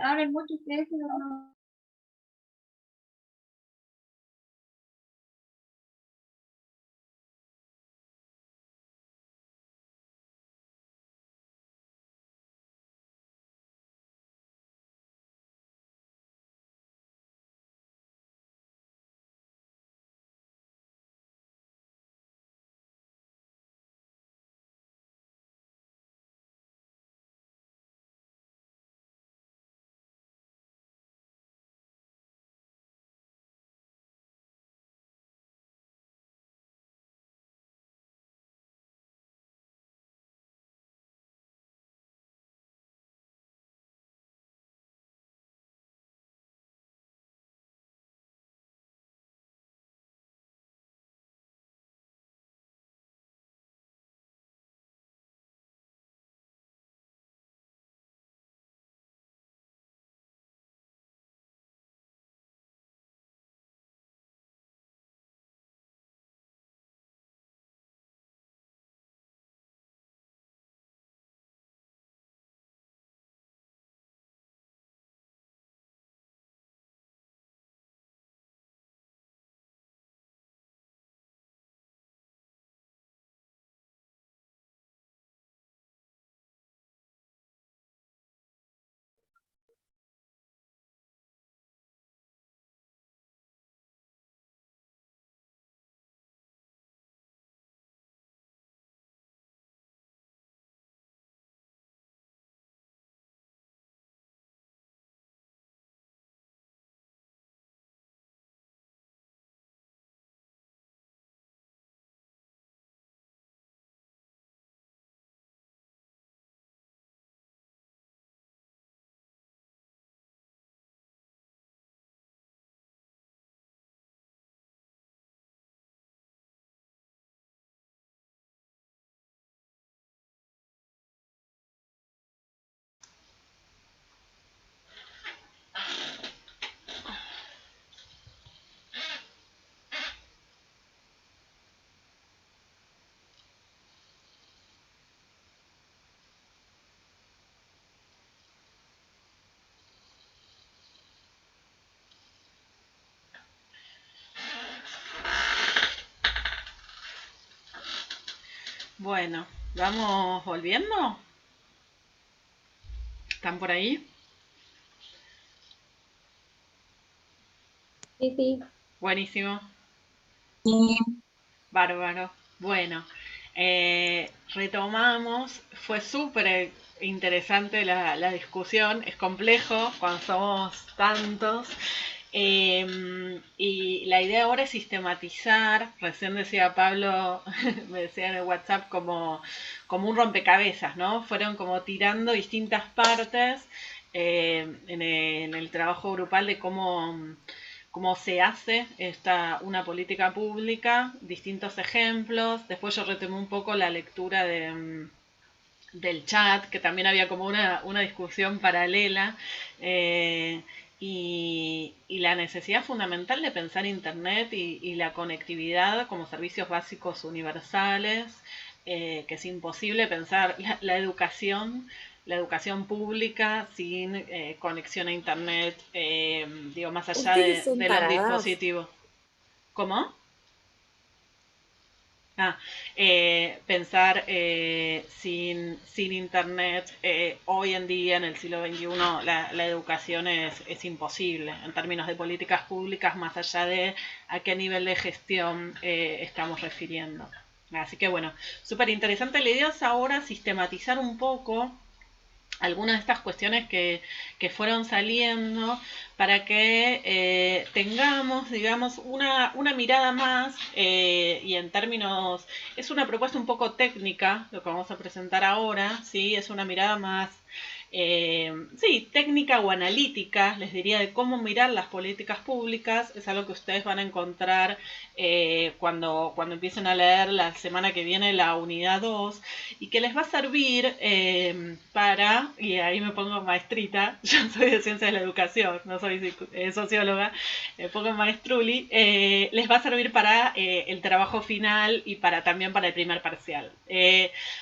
Hablen mucho ustedes, pero no. Bueno, ¿vamos volviendo? ¿Están por ahí? Sí, sí. Buenísimo. Sí. Bárbaro. Bueno, retomamos. Fue súper interesante la discusión. Es complejo cuando somos tantos. Y la idea ahora es sistematizar. Recién decía Pablo, me decía en el WhatsApp, como un rompecabezas, ¿no? Fueron como tirando distintas partes en el trabajo grupal de cómo se hace una política pública, distintos ejemplos. Después yo retomé un poco la lectura del chat, que también había como una discusión paralela, y la necesidad fundamental de pensar Internet y la conectividad como servicios básicos universales, que es imposible pensar la educación pública sin conexión a Internet, digo, más allá Ustedes son de los taradas. dispositivos. ¿Cómo? Pensar sin Internet hoy en día, en el siglo XXI, la educación es imposible en términos de políticas públicas, más allá de a qué nivel de gestión estamos refiriendo. Así que bueno, súper interesante. La idea es ahora sistematizar un poco algunas de estas cuestiones que fueron saliendo para que tengamos, digamos, una mirada más, y en términos, es una propuesta un poco técnica, lo que vamos a presentar ahora, ¿sí? Es una mirada más sí, técnica o analítica, les diría, de cómo mirar las políticas públicas. Es algo que ustedes van a encontrar cuando empiecen a leer la semana que viene la unidad 2, y que les va a servir para, y ahí me pongo maestrita, yo soy de Ciencias de la Educación, no soy socióloga, me pongo maestruli, les va a servir para el trabajo final y también para el primer parcial.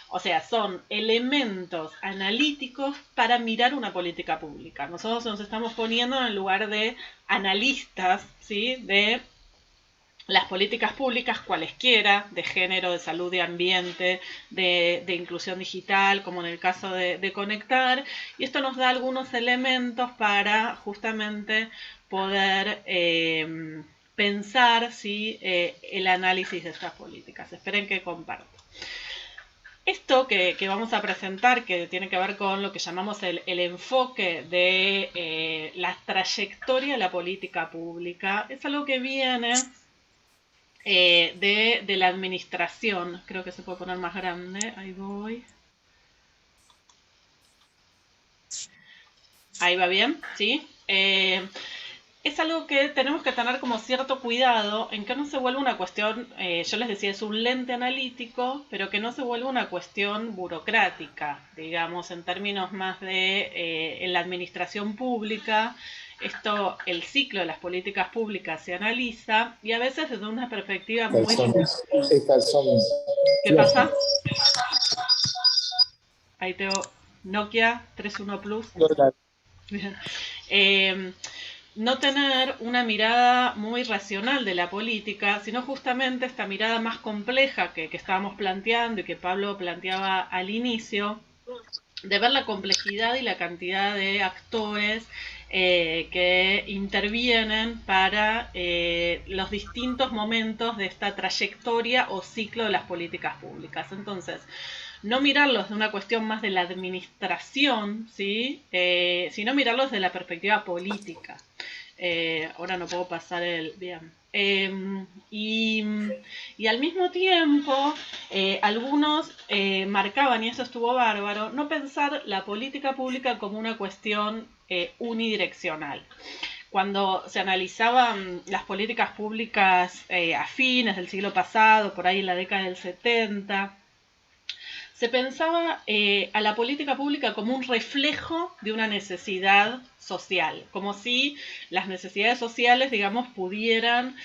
O sea, son elementos analíticos para mirar una política pública. Nosotros nos estamos poniendo en el lugar de analistas, ¿sí?, de las políticas públicas cualesquiera, de género, de salud, de ambiente, de inclusión digital, como en el caso de Conectar, y esto nos da algunos elementos para justamente poder pensar, ¿sí?, el análisis de estas políticas. Esperen que comparto. Esto que vamos a presentar, que tiene que ver con lo que llamamos el enfoque de la trayectoria de la política pública, es algo que viene de la administración. Creo que se puede poner más grande. Ahí voy. Ahí va bien, ¿sí? Es algo que tenemos que tener como cierto cuidado en que no se vuelva una cuestión, yo les decía, es un lente analítico, pero que no se vuelva una cuestión burocrática, digamos, en términos más de en la administración pública. Esto, el ciclo de las políticas públicas se analiza y a veces desde una perspectiva muy... ¿Qué pasa? Ahí tengo Nokia 31 Plus. Bien. No tener una mirada muy racional de la política, sino justamente esta mirada más compleja que estábamos planteando y que Pablo planteaba al inicio, de ver la complejidad y la cantidad de actores que intervienen para los distintos momentos de esta trayectoria o ciclo de las políticas públicas. Entonces, no mirarlos de una cuestión más de la administración, ¿sí?, sino mirarlos de la perspectiva política. Ahora no puedo pasar el... Bien. Y al mismo tiempo, algunos marcaban, y eso estuvo bárbaro, no pensar la política pública como una cuestión unidireccional. Cuando se analizaban las políticas públicas a fines del siglo pasado, por ahí en la década del 70, se pensaba a la política pública como un reflejo de una necesidad social, como si las necesidades sociales, digamos, pudieran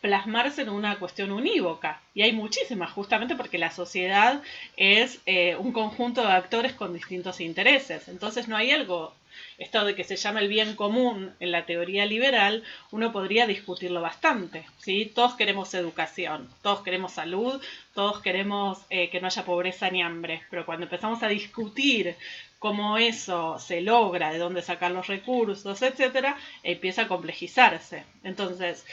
plasmarse en una cuestión unívoca. Y hay muchísimas, justamente porque la sociedad es un conjunto de actores con distintos intereses. Entonces no hay algo, esto de que se llama el bien común en la teoría liberal, uno podría discutirlo bastante, ¿sí? Todos queremos educación, todos queremos salud, todos queremos que no haya pobreza ni hambre, pero cuando empezamos a discutir cómo eso se logra, de dónde sacar los recursos, etcétera, empieza a complejizarse. Entonces,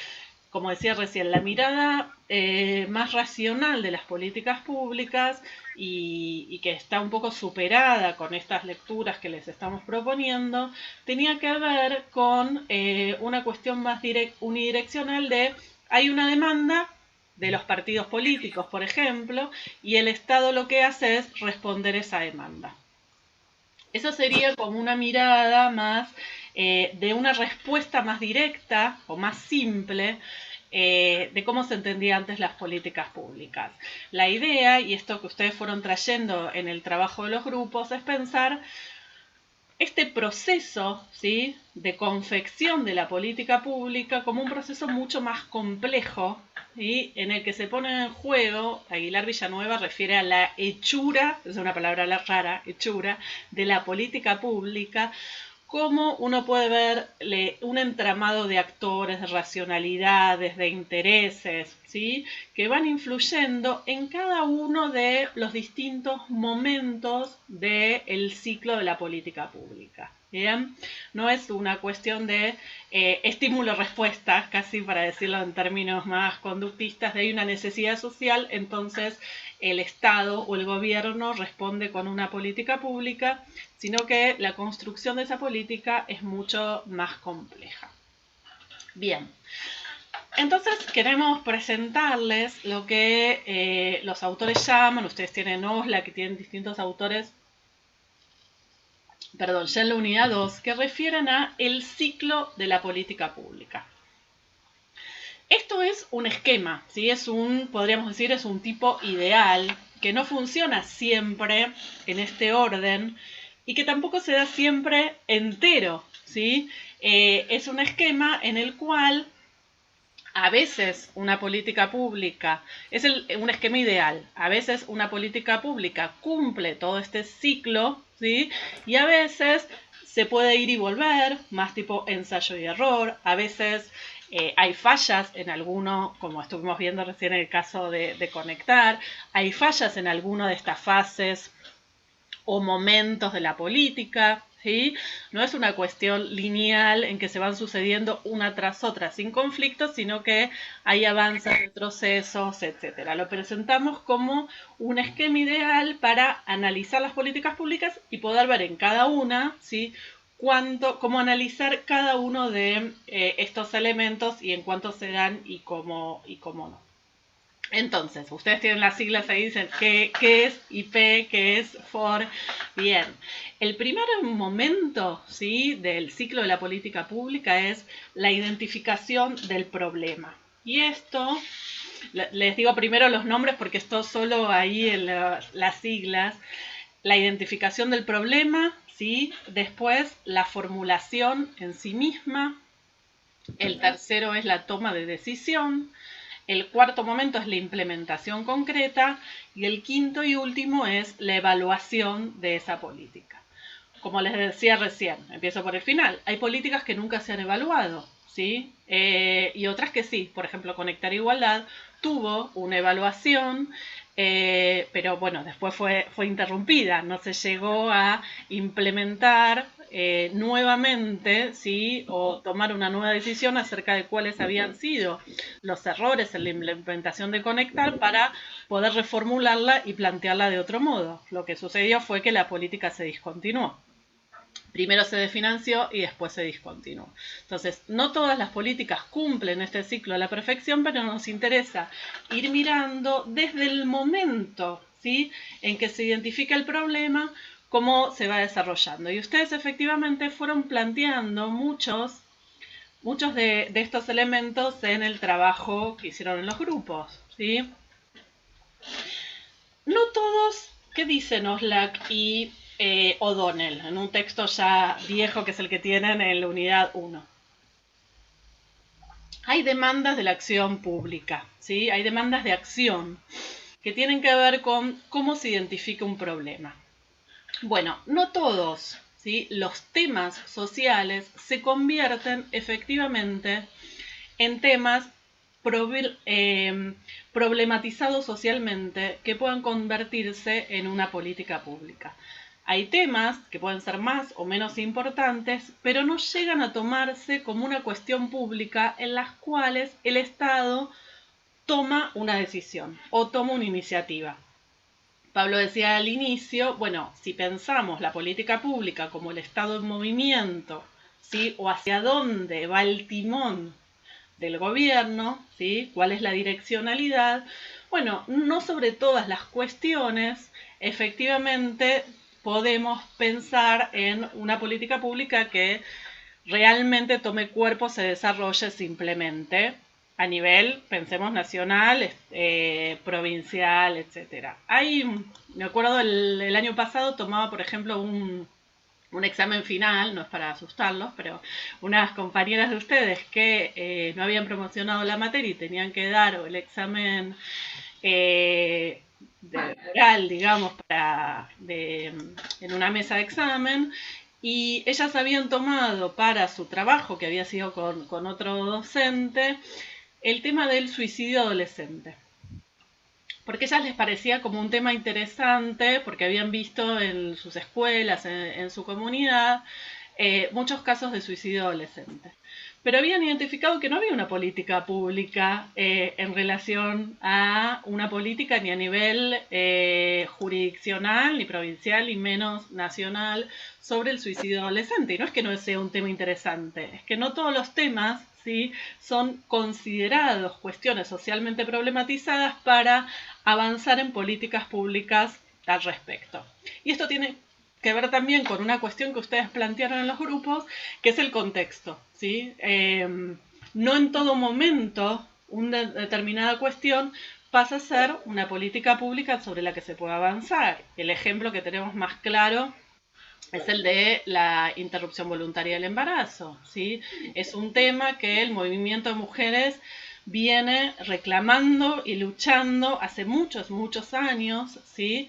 como decía recién, la mirada más racional de las políticas públicas y que está un poco superada con estas lecturas que les estamos proponiendo, tenía que ver con una cuestión más unidireccional de hay una demanda de los partidos políticos, por ejemplo, y el Estado lo que hace es responder esa demanda. Eso sería como una mirada más de una respuesta más directa o más simple de cómo se entendía antes las políticas públicas. La idea, y esto que ustedes fueron trayendo en el trabajo de los grupos, es pensar este proceso, ¿sí?, de confección de la política pública como un proceso mucho más complejo, ¿sí?, en el que se pone en juego, Aguilar Villanueva refiere a la hechura, es una palabra rara, hechura, de la política pública, cómo uno puede ver un entramado de actores, de racionalidades, de intereses, ¿sí?, que van influyendo en cada uno de los distintos momentos del ciclo de la política pública. ¿Bien? No es una cuestión de estímulo-respuesta, casi para decirlo en términos más conductistas, de hay una necesidad social, entonces el Estado o el gobierno responde con una política pública, sino que la construcción de esa política es mucho más compleja. Bien, entonces queremos presentarles lo que los autores llaman, ustedes tienen OSLA, que tienen distintos autores ya en la unidad 2, que refieren a el ciclo de la política pública. Esto es un esquema, ¿sí? Podríamos decir, es un tipo ideal que no funciona siempre en este orden y que tampoco se da siempre entero, ¿sí? Es un esquema en el cual a veces una política pública, un esquema ideal, a veces una política pública cumple todo este ciclo, ¿sí? Y a veces se puede ir y volver, más tipo ensayo y error, a veces hay fallas en alguno, como estuvimos viendo recién en el caso de conectar, hay fallas en alguna de estas fases o momentos de la política, ¿sí? No es una cuestión lineal en que se van sucediendo una tras otra sin conflictos, sino que hay avances, retrocesos, etc. Lo presentamos como un esquema ideal para analizar las políticas públicas y poder ver en cada una, ¿sí?, cómo analizar cada uno de estos elementos y en cuánto se dan y cómo no. Entonces, ustedes tienen las siglas ahí, dicen qué es IP, qué es FOR. Bien, el primer momento, ¿sí?, del ciclo de la política pública es la identificación del problema. Y esto, les digo primero los nombres porque esto solo ahí en las siglas. La identificación del problema, ¿sí? Después la formulación en sí misma. El tercero es la toma de decisión. El cuarto momento es la implementación concreta y el quinto y último es la evaluación de esa política. Como les decía recién, empiezo por el final. Hay políticas que nunca se han evaluado, ¿sí? Y otras que sí. Por ejemplo, Conectar Igualdad tuvo una evaluación, pero bueno, después fue interrumpida. No se llegó a implementar nuevamente, ¿sí?, o tomar una nueva decisión acerca de cuáles habían sido los errores en la implementación de Conectar para poder reformularla y plantearla de otro modo. Lo que sucedió fue que la política se discontinuó. Primero se desfinanció y después se discontinuó. Entonces, no todas las políticas cumplen este ciclo a la perfección, pero nos interesa ir mirando desde el momento, ¿sí?, en que se identifica el problema, cómo se va desarrollando. Y ustedes efectivamente fueron planteando muchos de estos elementos en el trabajo que hicieron en los grupos, ¿sí? No todos, ¿qué dicen Oslak y O'Donnell en un texto ya viejo que es el que tienen en la unidad 1? Hay demandas de la acción pública, ¿sí? Hay demandas de acción que tienen que ver con cómo se identifica un problema. Bueno, no todos, ¿sí?, los temas sociales se convierten efectivamente en temas problematizados socialmente que puedan convertirse en una política pública. Hay temas que pueden ser más o menos importantes, pero no llegan a tomarse como una cuestión pública en las cuales el Estado toma una decisión o toma una iniciativa. Pablo decía al inicio, bueno, si pensamos la política pública como el Estado en movimiento, ¿sí?, o hacia dónde va el timón del gobierno, ¿sí?, cuál es la direccionalidad, bueno, no sobre todas las cuestiones, efectivamente podemos pensar en una política pública que realmente tome cuerpo, se desarrolle simplemente a nivel, pensemos, nacional, provincial, etc. Me acuerdo el año pasado tomaba, por ejemplo, un examen final, no es para asustarlos, pero unas compañeras de ustedes que no habían promocionado la materia y tenían que dar el examen oral, digamos, en una mesa de examen, y ellas habían tomado para su trabajo, que había sido con otro docente, el tema del suicidio adolescente. Porque a ellas les parecía como un tema interesante, porque habían visto en sus escuelas, en su comunidad, muchos casos de suicidio adolescente. Pero habían identificado que no había una política pública en relación a una política ni a nivel jurisdiccional, ni provincial, ni menos nacional, sobre el suicidio adolescente. Y no es que no sea un tema interesante, es que no todos los temas, ¿sí?, son considerados cuestiones socialmente problematizadas para avanzar en políticas públicas al respecto. Y esto tiene que ver también con una cuestión que ustedes plantearon en los grupos, que es el contexto, ¿sí? No en todo momento una determinada cuestión pasa a ser una política pública sobre la que se puede avanzar. El ejemplo que tenemos más claro es el de la interrupción voluntaria del embarazo, ¿sí? Es un tema que el movimiento de mujeres viene reclamando y luchando hace muchos, muchos años, ¿sí?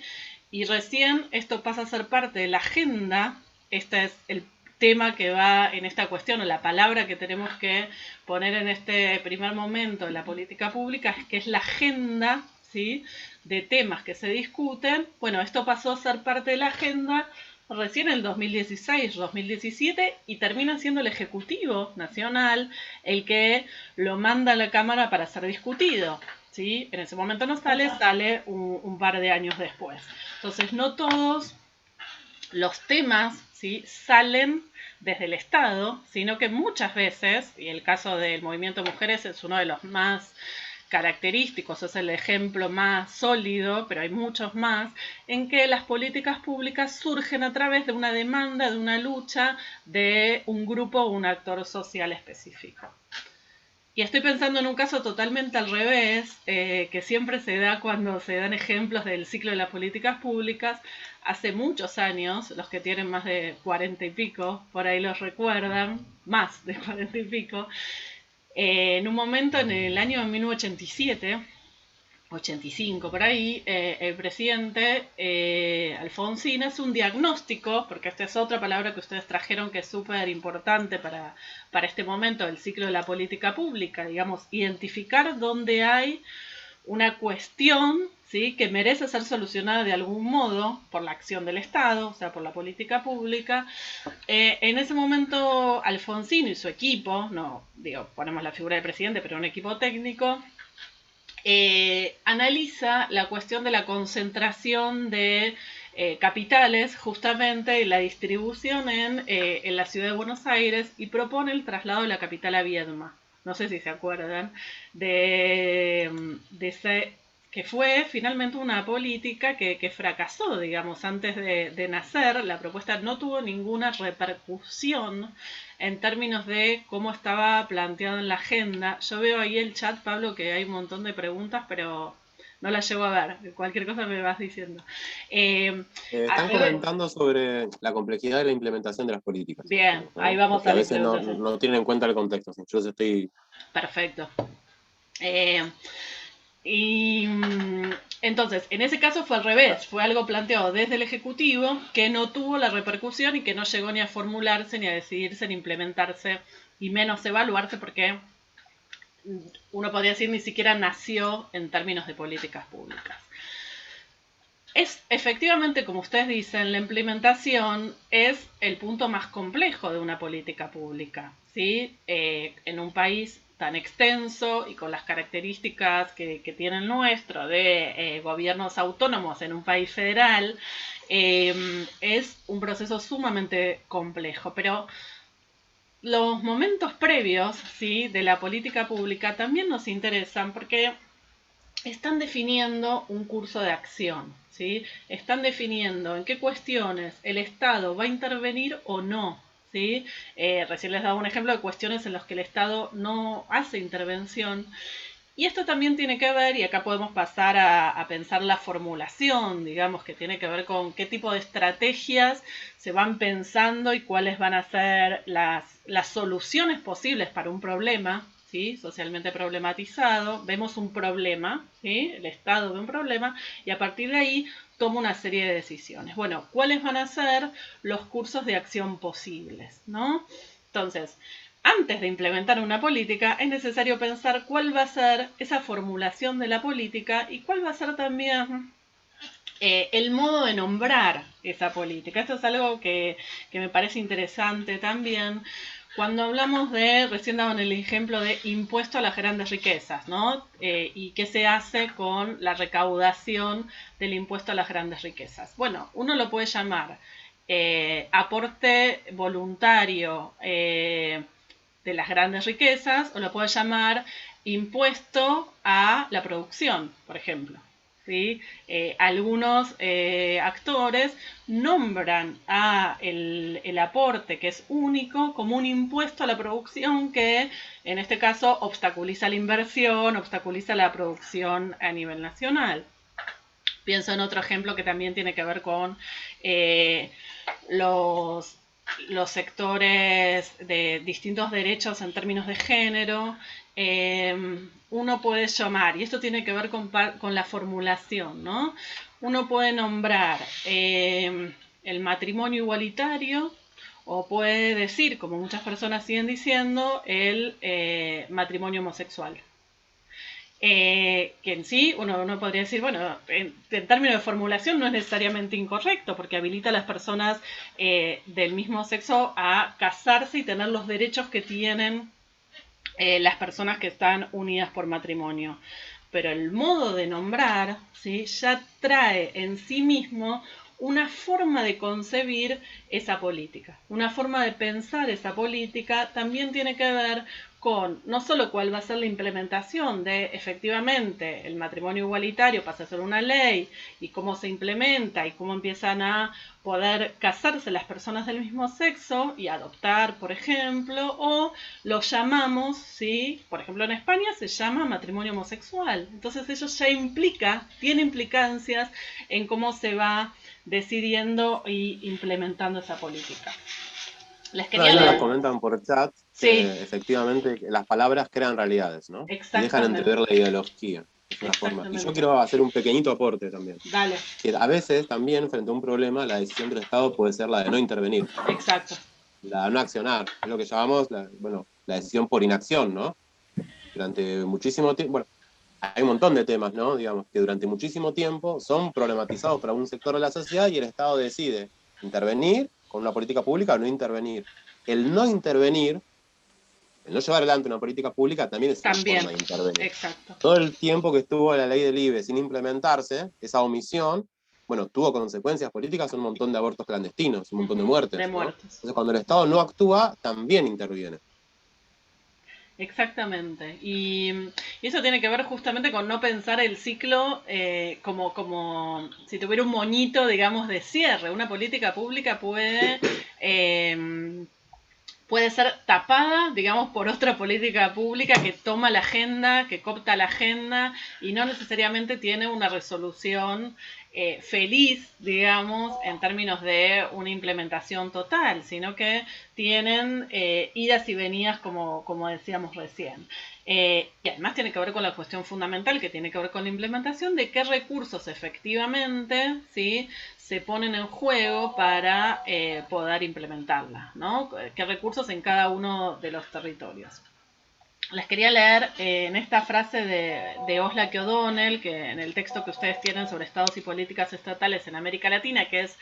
Y recién esto pasa a ser parte de la agenda. Este es el tema que va en esta cuestión, o la palabra que tenemos que poner en este primer momento de la política pública, es que es la agenda, ¿sí?, de temas que se discuten. Bueno, esto pasó a ser parte de la agenda recién en el 2016, 2017, y termina siendo el Ejecutivo Nacional el que lo manda a la Cámara para ser discutido, ¿sí? En ese momento no sale un par de años después. Entonces, no todos los temas, ¿sí?, salen desde el Estado, sino que muchas veces, y el caso del movimiento de mujeres es uno de los más característicos, es el ejemplo más sólido, pero hay muchos más, en que las políticas públicas surgen a través de una demanda, de una lucha de un grupo o un actor social específico. Y estoy pensando en un caso totalmente al revés, que siempre se da cuando se dan ejemplos del ciclo de las políticas públicas. Hace muchos años, los que tienen más de 40 y pico, por ahí los recuerdan, más de 40 y pico, en un momento en el año 1987, 85 por ahí, el presidente Alfonsín hace un diagnóstico, porque esta es otra palabra que ustedes trajeron que es súper importante para este momento del ciclo de la política pública, digamos, identificar dónde hay una cuestión, ¿sí?, que merece ser solucionada de algún modo por la acción del Estado, o sea, por la política pública. En ese momento Alfonsín y su equipo, no digo, ponemos la figura del presidente, pero un equipo técnico, analiza la cuestión de la concentración de capitales, justamente, y la distribución en la ciudad de Buenos Aires, y propone el traslado de la capital a Viedma. No sé si se acuerdan de ese, que fue finalmente una política que fracasó, digamos, antes de nacer. La propuesta no tuvo ninguna repercusión en términos de cómo estaba planteado en la agenda. Yo veo ahí el chat, Pablo, que hay un montón de preguntas, pero no las llevo a ver. Cualquier cosa me vas diciendo. Están comentando sobre la complejidad de la implementación de las políticas. Bien, ¿no? ahí vamos. Porque a veces no tienen en cuenta el contexto. Yo estoy... Perfecto. Y entonces, en ese caso fue al revés, fue algo planteado desde el Ejecutivo que no tuvo la repercusión y que no llegó ni a formularse, ni a decidirse, ni a implementarse, y menos evaluarse, porque uno podría decir ni siquiera nació en términos de políticas públicas. Es efectivamente, como ustedes dicen, la implementación es el punto más complejo de una política pública, ¿sí? En un país tan extenso y con las características que tiene el nuestro de gobiernos autónomos en un país federal, es un proceso sumamente complejo. Pero los momentos previos, ¿sí?, de la política pública también nos interesan porque están definiendo un curso de acción, ¿sí? Están definiendo en qué cuestiones el Estado va a intervenir o no, ¿sí? Recién les daba un ejemplo de cuestiones en las que el Estado no hace intervención. Y esto también tiene que ver, y acá podemos pasar a pensar la formulación, digamos, que tiene que ver con qué tipo de estrategias se van pensando y cuáles van a ser las soluciones posibles para un problema, ¿sí?, socialmente problematizado. Vemos un problema, ¿sí?, el Estado ve un problema, y a partir de ahí toma una serie de decisiones. Bueno, ¿cuáles van a ser los cursos de acción posibles, ¿no? Entonces, antes de implementar una política, es necesario pensar cuál va a ser esa formulación de la política y cuál va a ser también el modo de nombrar esa política. Esto es algo que me parece interesante también. Cuando hablamos recién daban el ejemplo de impuesto a las grandes riquezas, ¿no? Y qué se hace con la recaudación del impuesto a las grandes riquezas. Bueno, uno lo puede llamar aporte voluntario de las grandes riquezas, o lo puede llamar impuesto a la producción, por ejemplo, ¿sí? Algunos actores nombran a el aporte, que es único, como un impuesto a la producción que, en este caso, obstaculiza la inversión, obstaculiza la producción a nivel nacional. Pienso en otro ejemplo que también tiene que ver con los sectores de distintos derechos en términos de género. Uno puede llamar, y esto tiene que ver con la formulación, ¿no? Uno puede nombrar el matrimonio igualitario, o puede decir, como muchas personas siguen diciendo, el matrimonio homosexual. Que en sí uno podría decir, bueno, en términos de formulación no es necesariamente incorrecto, porque habilita a las personas del mismo sexo a casarse y tener los derechos que tienen las personas que están unidas por matrimonio. Pero el modo de nombrar, ¿sí?, ya trae en sí mismo una forma de concebir esa política, una forma de pensar esa política. También tiene que ver con no solo cuál va a ser la implementación de, efectivamente, el matrimonio igualitario pasa a ser una ley, y cómo se implementa y cómo empiezan a poder casarse las personas del mismo sexo y adoptar, por ejemplo, o lo llamamos, ¿sí?, por ejemplo en España se llama matrimonio homosexual. Entonces eso ya tiene implicancias en cómo se va decidiendo y implementando esa política. Les quería Ahí nos leer. comentan por chat Sí. que efectivamente las palabras crean realidades, ¿no? Y dejan Exactamente. entrever la ideología. Es una forma. Y yo quiero hacer un pequeñito aporte también. Dale. Que a veces también, frente a un problema, la decisión del Estado puede ser la de no intervenir. Exacto. La de no accionar. Es lo que llamamos la decisión por inacción, ¿no? Durante muchísimo tiempo. Bueno, hay un montón de temas, ¿no? Digamos, que durante muchísimo tiempo son problematizados para un sector de la sociedad y el Estado decide intervenir con una política pública o no intervenir. El no intervenir, el no llevar adelante una política pública también es una forma de intervenir. Exacto. Todo el tiempo que estuvo la ley del IVE sin implementarse, esa omisión, bueno, tuvo consecuencias políticas, un montón de abortos clandestinos, un montón de muertes. De ¿no? muertes. Entonces, cuando el Estado no actúa, también interviene. Exactamente. Y eso tiene que ver justamente con no pensar el ciclo como si tuviera un moñito, digamos, de cierre. Una política pública puede ser tapada, digamos, por otra política pública que toma la agenda, que coopta la agenda y no necesariamente tiene una resolución feliz, digamos, en términos de una implementación total, sino que tienen idas y venidas, como decíamos recién. Y además tiene que ver con la cuestión fundamental, que tiene que ver con la implementación de qué recursos efectivamente, ¿sí?, se ponen en juego para poder implementarla, ¿no? Qué recursos en cada uno de los territorios. Les quería leer en esta frase de Oslak O'Donnell, que en el texto que ustedes tienen sobre estados y políticas estatales en América Latina, que es,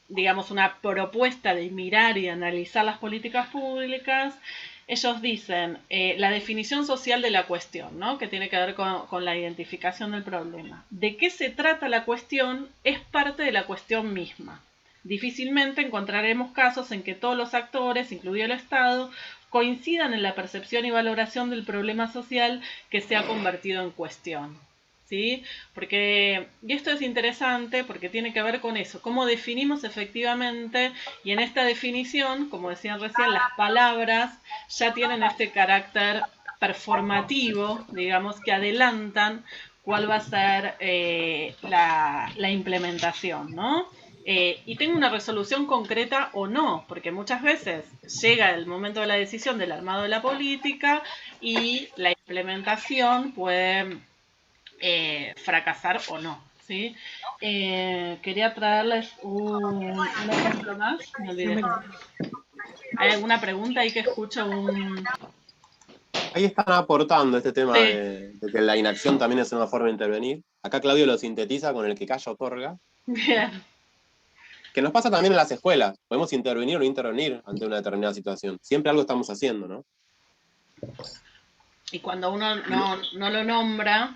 digamos, una propuesta de mirar y analizar las políticas públicas. Ellos dicen la definición social de la cuestión, ¿no?, que tiene que ver con la identificación del problema. ¿De qué se trata la cuestión? Es parte de la cuestión misma. Difícilmente encontraremos casos en que todos los actores, incluido el Estado, coincidan en la percepción y valoración del problema social que se ha convertido en cuestión. ¿Sí? Y esto es interesante porque tiene que ver con eso, cómo definimos efectivamente, y en esta definición, como decían recién, las palabras ya tienen este carácter performativo, digamos, que adelantan cuál va a ser la implementación, ¿no? Y tengo una resolución concreta o no, porque muchas veces llega el momento de la decisión del armado de la política y la implementación puede fracasar o no, ¿sí? Quería traerles un ejemplo más. Me olvidé. ¿Hay alguna pregunta ahí que escucho? Ahí están aportando este tema Sí. de que la inacción también es una forma de intervenir. Acá Claudio lo sintetiza con el que calla otorga. Bien. Que nos pasa también en las escuelas. Podemos intervenir o no intervenir ante una determinada situación. Siempre algo estamos haciendo, ¿no? Y cuando uno no lo nombra,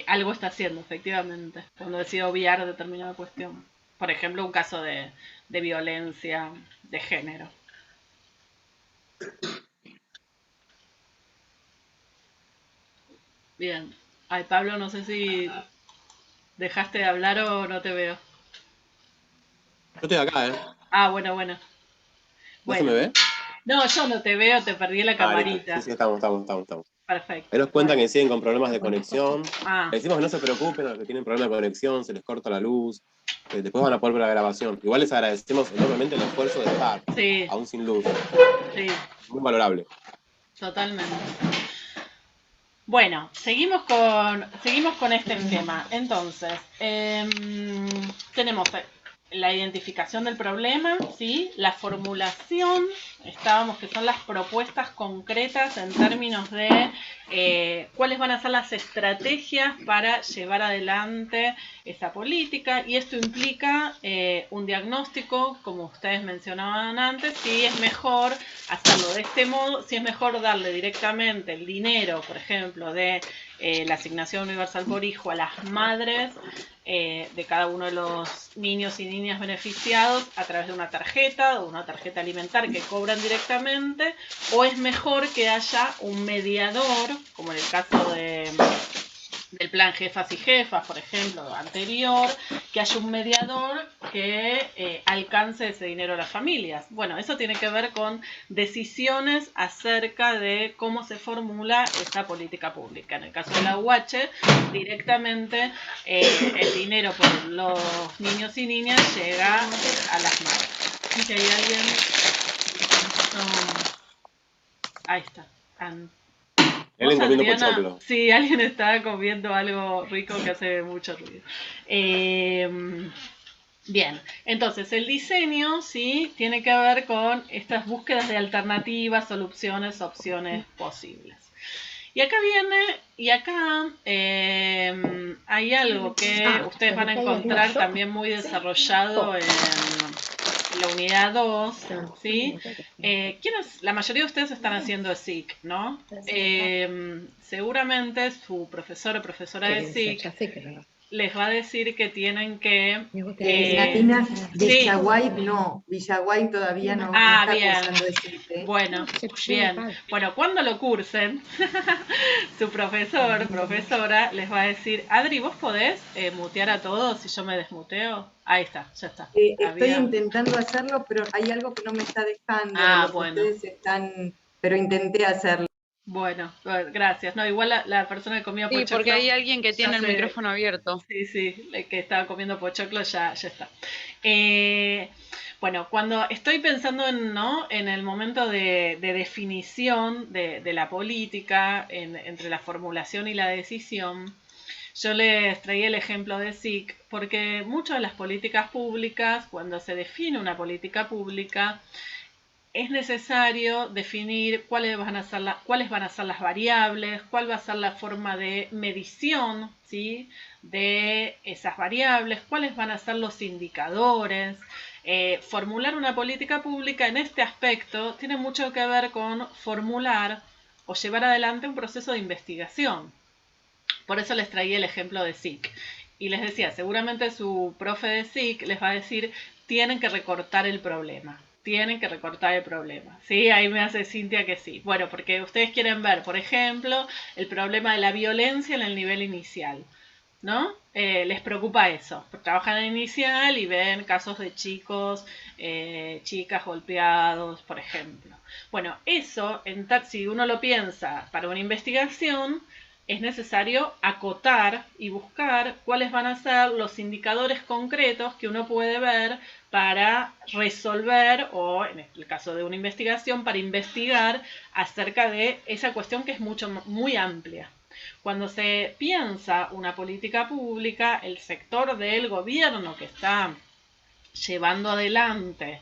algo está haciendo, efectivamente. Cuando decide obviar determinada cuestión. Por ejemplo, un caso de violencia de género. Bien. Ay, Pablo, no sé si ¿Dejaste de hablar o no te veo? Yo estoy acá, ¿eh? Ah, bueno. ¿No se me ve? No, yo no te veo, te perdí la Listo. camarita. Sí, estamos. Perfecto. Ahí nos cuentan que siguen con problemas de conexión. Ah, Le decimos que no se preocupen a los que tienen problemas de conexión, se les corta la luz, que después van a poder ver la grabación. Igual les agradecemos enormemente el esfuerzo de estar, sí, aún sin luz. sí, Muy valorable. totalmente. Bueno, seguimos con este esquema. Entonces, tenemos la identificación del problema, ¿sí? La formulación, que son las propuestas concretas en términos de cuáles van a ser las estrategias para llevar adelante esa política, y esto implica un diagnóstico, como ustedes mencionaban antes, si es mejor hacerlo de este modo, si es mejor darle directamente el dinero, por ejemplo, de la asignación universal por hijo a las madres de cada uno de los niños y niñas beneficiados a través de una tarjeta o una tarjeta alimentar que cobran directamente, o es mejor que haya un mediador, como en el caso del plan Jefas y Jefas, por ejemplo, anterior, que haya un mediador que alcance ese dinero a las familias. Bueno, eso tiene que ver con decisiones acerca de cómo se formula esa política pública. En el caso de la UH, directamente el dinero por los niños y niñas llega a las madres. Y que hay alguien... ahí está. Alguien comiendo Adriana, pochoclo. sí, alguien está comiendo algo rico que hace mucho ruido. Bien, entonces el diseño, sí, tiene que ver con estas búsquedas de alternativas, soluciones, opciones posibles. Y acá hay algo que ustedes van a encontrar también muy desarrollado en la unidad 2, ¿sí? La mayoría de ustedes están haciendo SIC, ¿no? Seguramente su profesor o profesora de SIC les va a decir que tienen que... Natina, Villaguay sí. no, Villaguay todavía no, Ah, no está bien. cursando ese. Bueno, bien. Bueno, cuando lo cursen, su profesor, profesora, les va a decir, Adri, ¿vos podés mutear a todos si yo me desmuteo? Ahí está, ya está. Estoy intentando hacerlo, pero hay algo que no me está dejando de lo que bueno. ustedes están, pero intenté hacerlo. Bueno, gracias. No, igual la persona que comía pochoclo... Sí, porque hay alguien que tiene el micrófono abierto. Sí, que estaba comiendo pochoclo ya está. Bueno, cuando estoy pensando en el momento de definición de la política, entre la formulación y la decisión, yo les traía el ejemplo de SIC, porque muchas de las políticas públicas, cuando se define una política pública, es necesario definir cuáles van a ser las variables, cuál va a ser la forma de medición, ¿sí?, de esas variables, cuáles van a ser los indicadores. Formular una política pública en este aspecto tiene mucho que ver con formular o llevar adelante un proceso de investigación. Por eso les traía el ejemplo de SIC. Y les decía, seguramente su profe de SIC les va a decir, tienen que recortar el problema. Tienen que recortar el problema. ¿Sí? Ahí me hace Cintia que sí. Bueno, porque ustedes quieren ver, por ejemplo, el problema de la violencia en el nivel inicial, ¿no? Les preocupa eso. Trabajan en inicial y ven casos de chicos, chicas golpeados, por ejemplo. Bueno, eso, si uno lo piensa para una investigación, es necesario acotar y buscar cuáles van a ser los indicadores concretos que uno puede ver para resolver, o en el caso de una investigación, para investigar acerca de esa cuestión que es muy amplia. Cuando se piensa una política pública, el sector del gobierno que está llevando adelante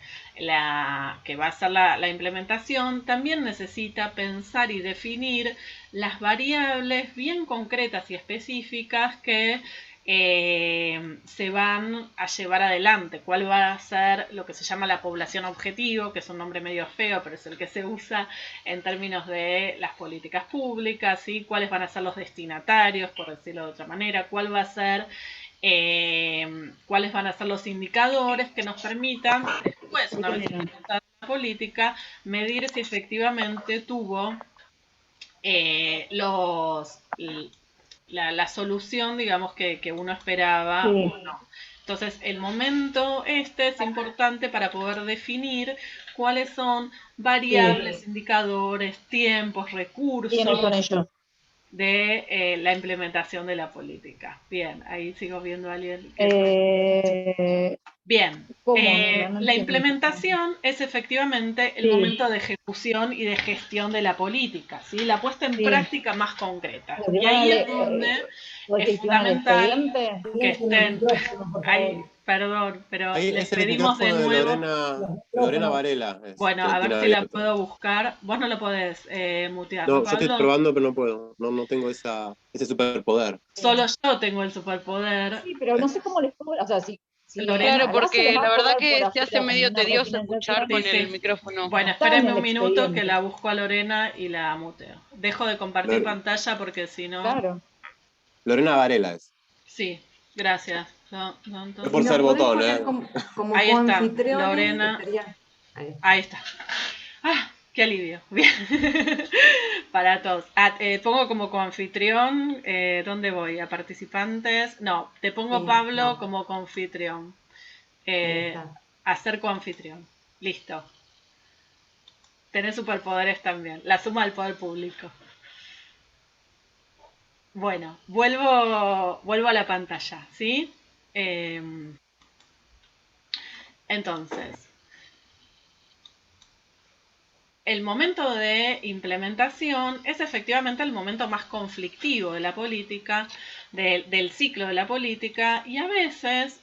que va a ser la implementación, también necesita pensar y definir las variables bien concretas y específicas que se van a llevar adelante. ¿Cuál va a ser lo que se llama la población objetivo? Que es un nombre medio feo, pero es el que se usa en términos de las políticas públicas, ¿sí? ¿Cuáles van a ser los destinatarios, por decirlo de otra manera? ¿Cuál va a ser cuáles van a ser los indicadores que nos permitan, después, una vez implementada la política, medir si efectivamente tuvo la solución, digamos, que uno esperaba Sí. o no. Entonces, el momento es importante para poder definir cuáles son variables, indicadores, tiempos, recursos Viene con ello. de la implementación de la política. Bien, ahí sigo viendo a alguien que... Bien, ¿Cómo? No la entiendo. implementación es efectivamente el Sí. momento de ejecución y de gestión de la política, ¿sí? La puesta en Sí. práctica más concreta. Lo que Y van a ahí leer, es donde ¿vos es decís que van al fundamental expediente? que Silencio en el estén... micrófono, por Ay, favor. perdón, pero Ahí les es el pedimos de micrófono de nuevo... Los Lorena micrófonos. Varela, Bueno, que a tiene ver si la abierto. puedo buscar. Vos no lo podés mutear, No, ¿no, yo estoy Pablo? probando, pero no puedo. No tengo ese superpoder. Solo yo tengo el superpoder. Sí, pero no sé cómo les cobra, o sea, si Lorena. Claro, ojalá se les porque va la a verdad cobrar por que se hace afuera como medio una tedioso escuchar representación. con el micrófono. Bueno, Está en espérenme el un minuto que expediente. la busco a Lorena y la muteo. Dejo de compartir pantalla porque si no... Claro. Lorena Varela es. Sí, gracias. No Si por ser nos podés botón, poner como Ahí está, coanfitriones, Lorena. estaría... Ahí. Ahí está. ¡Ah! ¡Qué alivio! Bien. Para todos. Pongo como coanfitrión. ¿Dónde voy? ¿A participantes? No, te pongo Sí, Pablo no. como coanfitrión. Ahí está. A ser coanfitrión. Listo. Tenés superpoderes también. La suma del poder público. Bueno, vuelvo a la pantalla, ¿sí? Entonces, el momento de implementación es efectivamente el momento más conflictivo de la política, del ciclo de la política, y a veces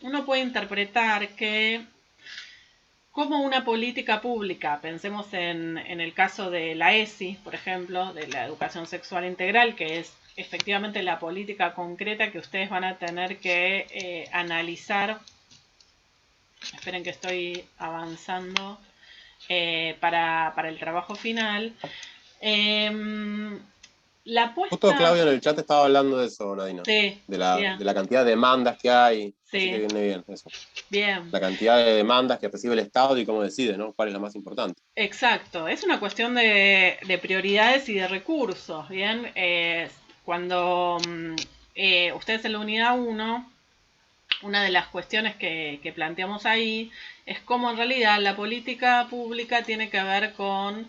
uno puede interpretar que como una política pública, pensemos en el caso de la ESI, por ejemplo, de la educación sexual integral, que es efectivamente la política concreta que ustedes van a tener que analizar. Esperen que estoy avanzando para el trabajo final. La Justo puesta... Claudio en el chat estaba hablando de eso, Nadina. Sí, de bien. la cantidad de demandas que hay. Sí. Así que viene bien eso. Bien. La cantidad de demandas que recibe el Estado y cómo decide, ¿no? ¿Cuál es la más importante? Exacto. Es una cuestión de prioridades y de recursos. Bien. Cuando ustedes en la unidad 1, una de las cuestiones que planteamos ahí es cómo en realidad la política pública tiene que ver con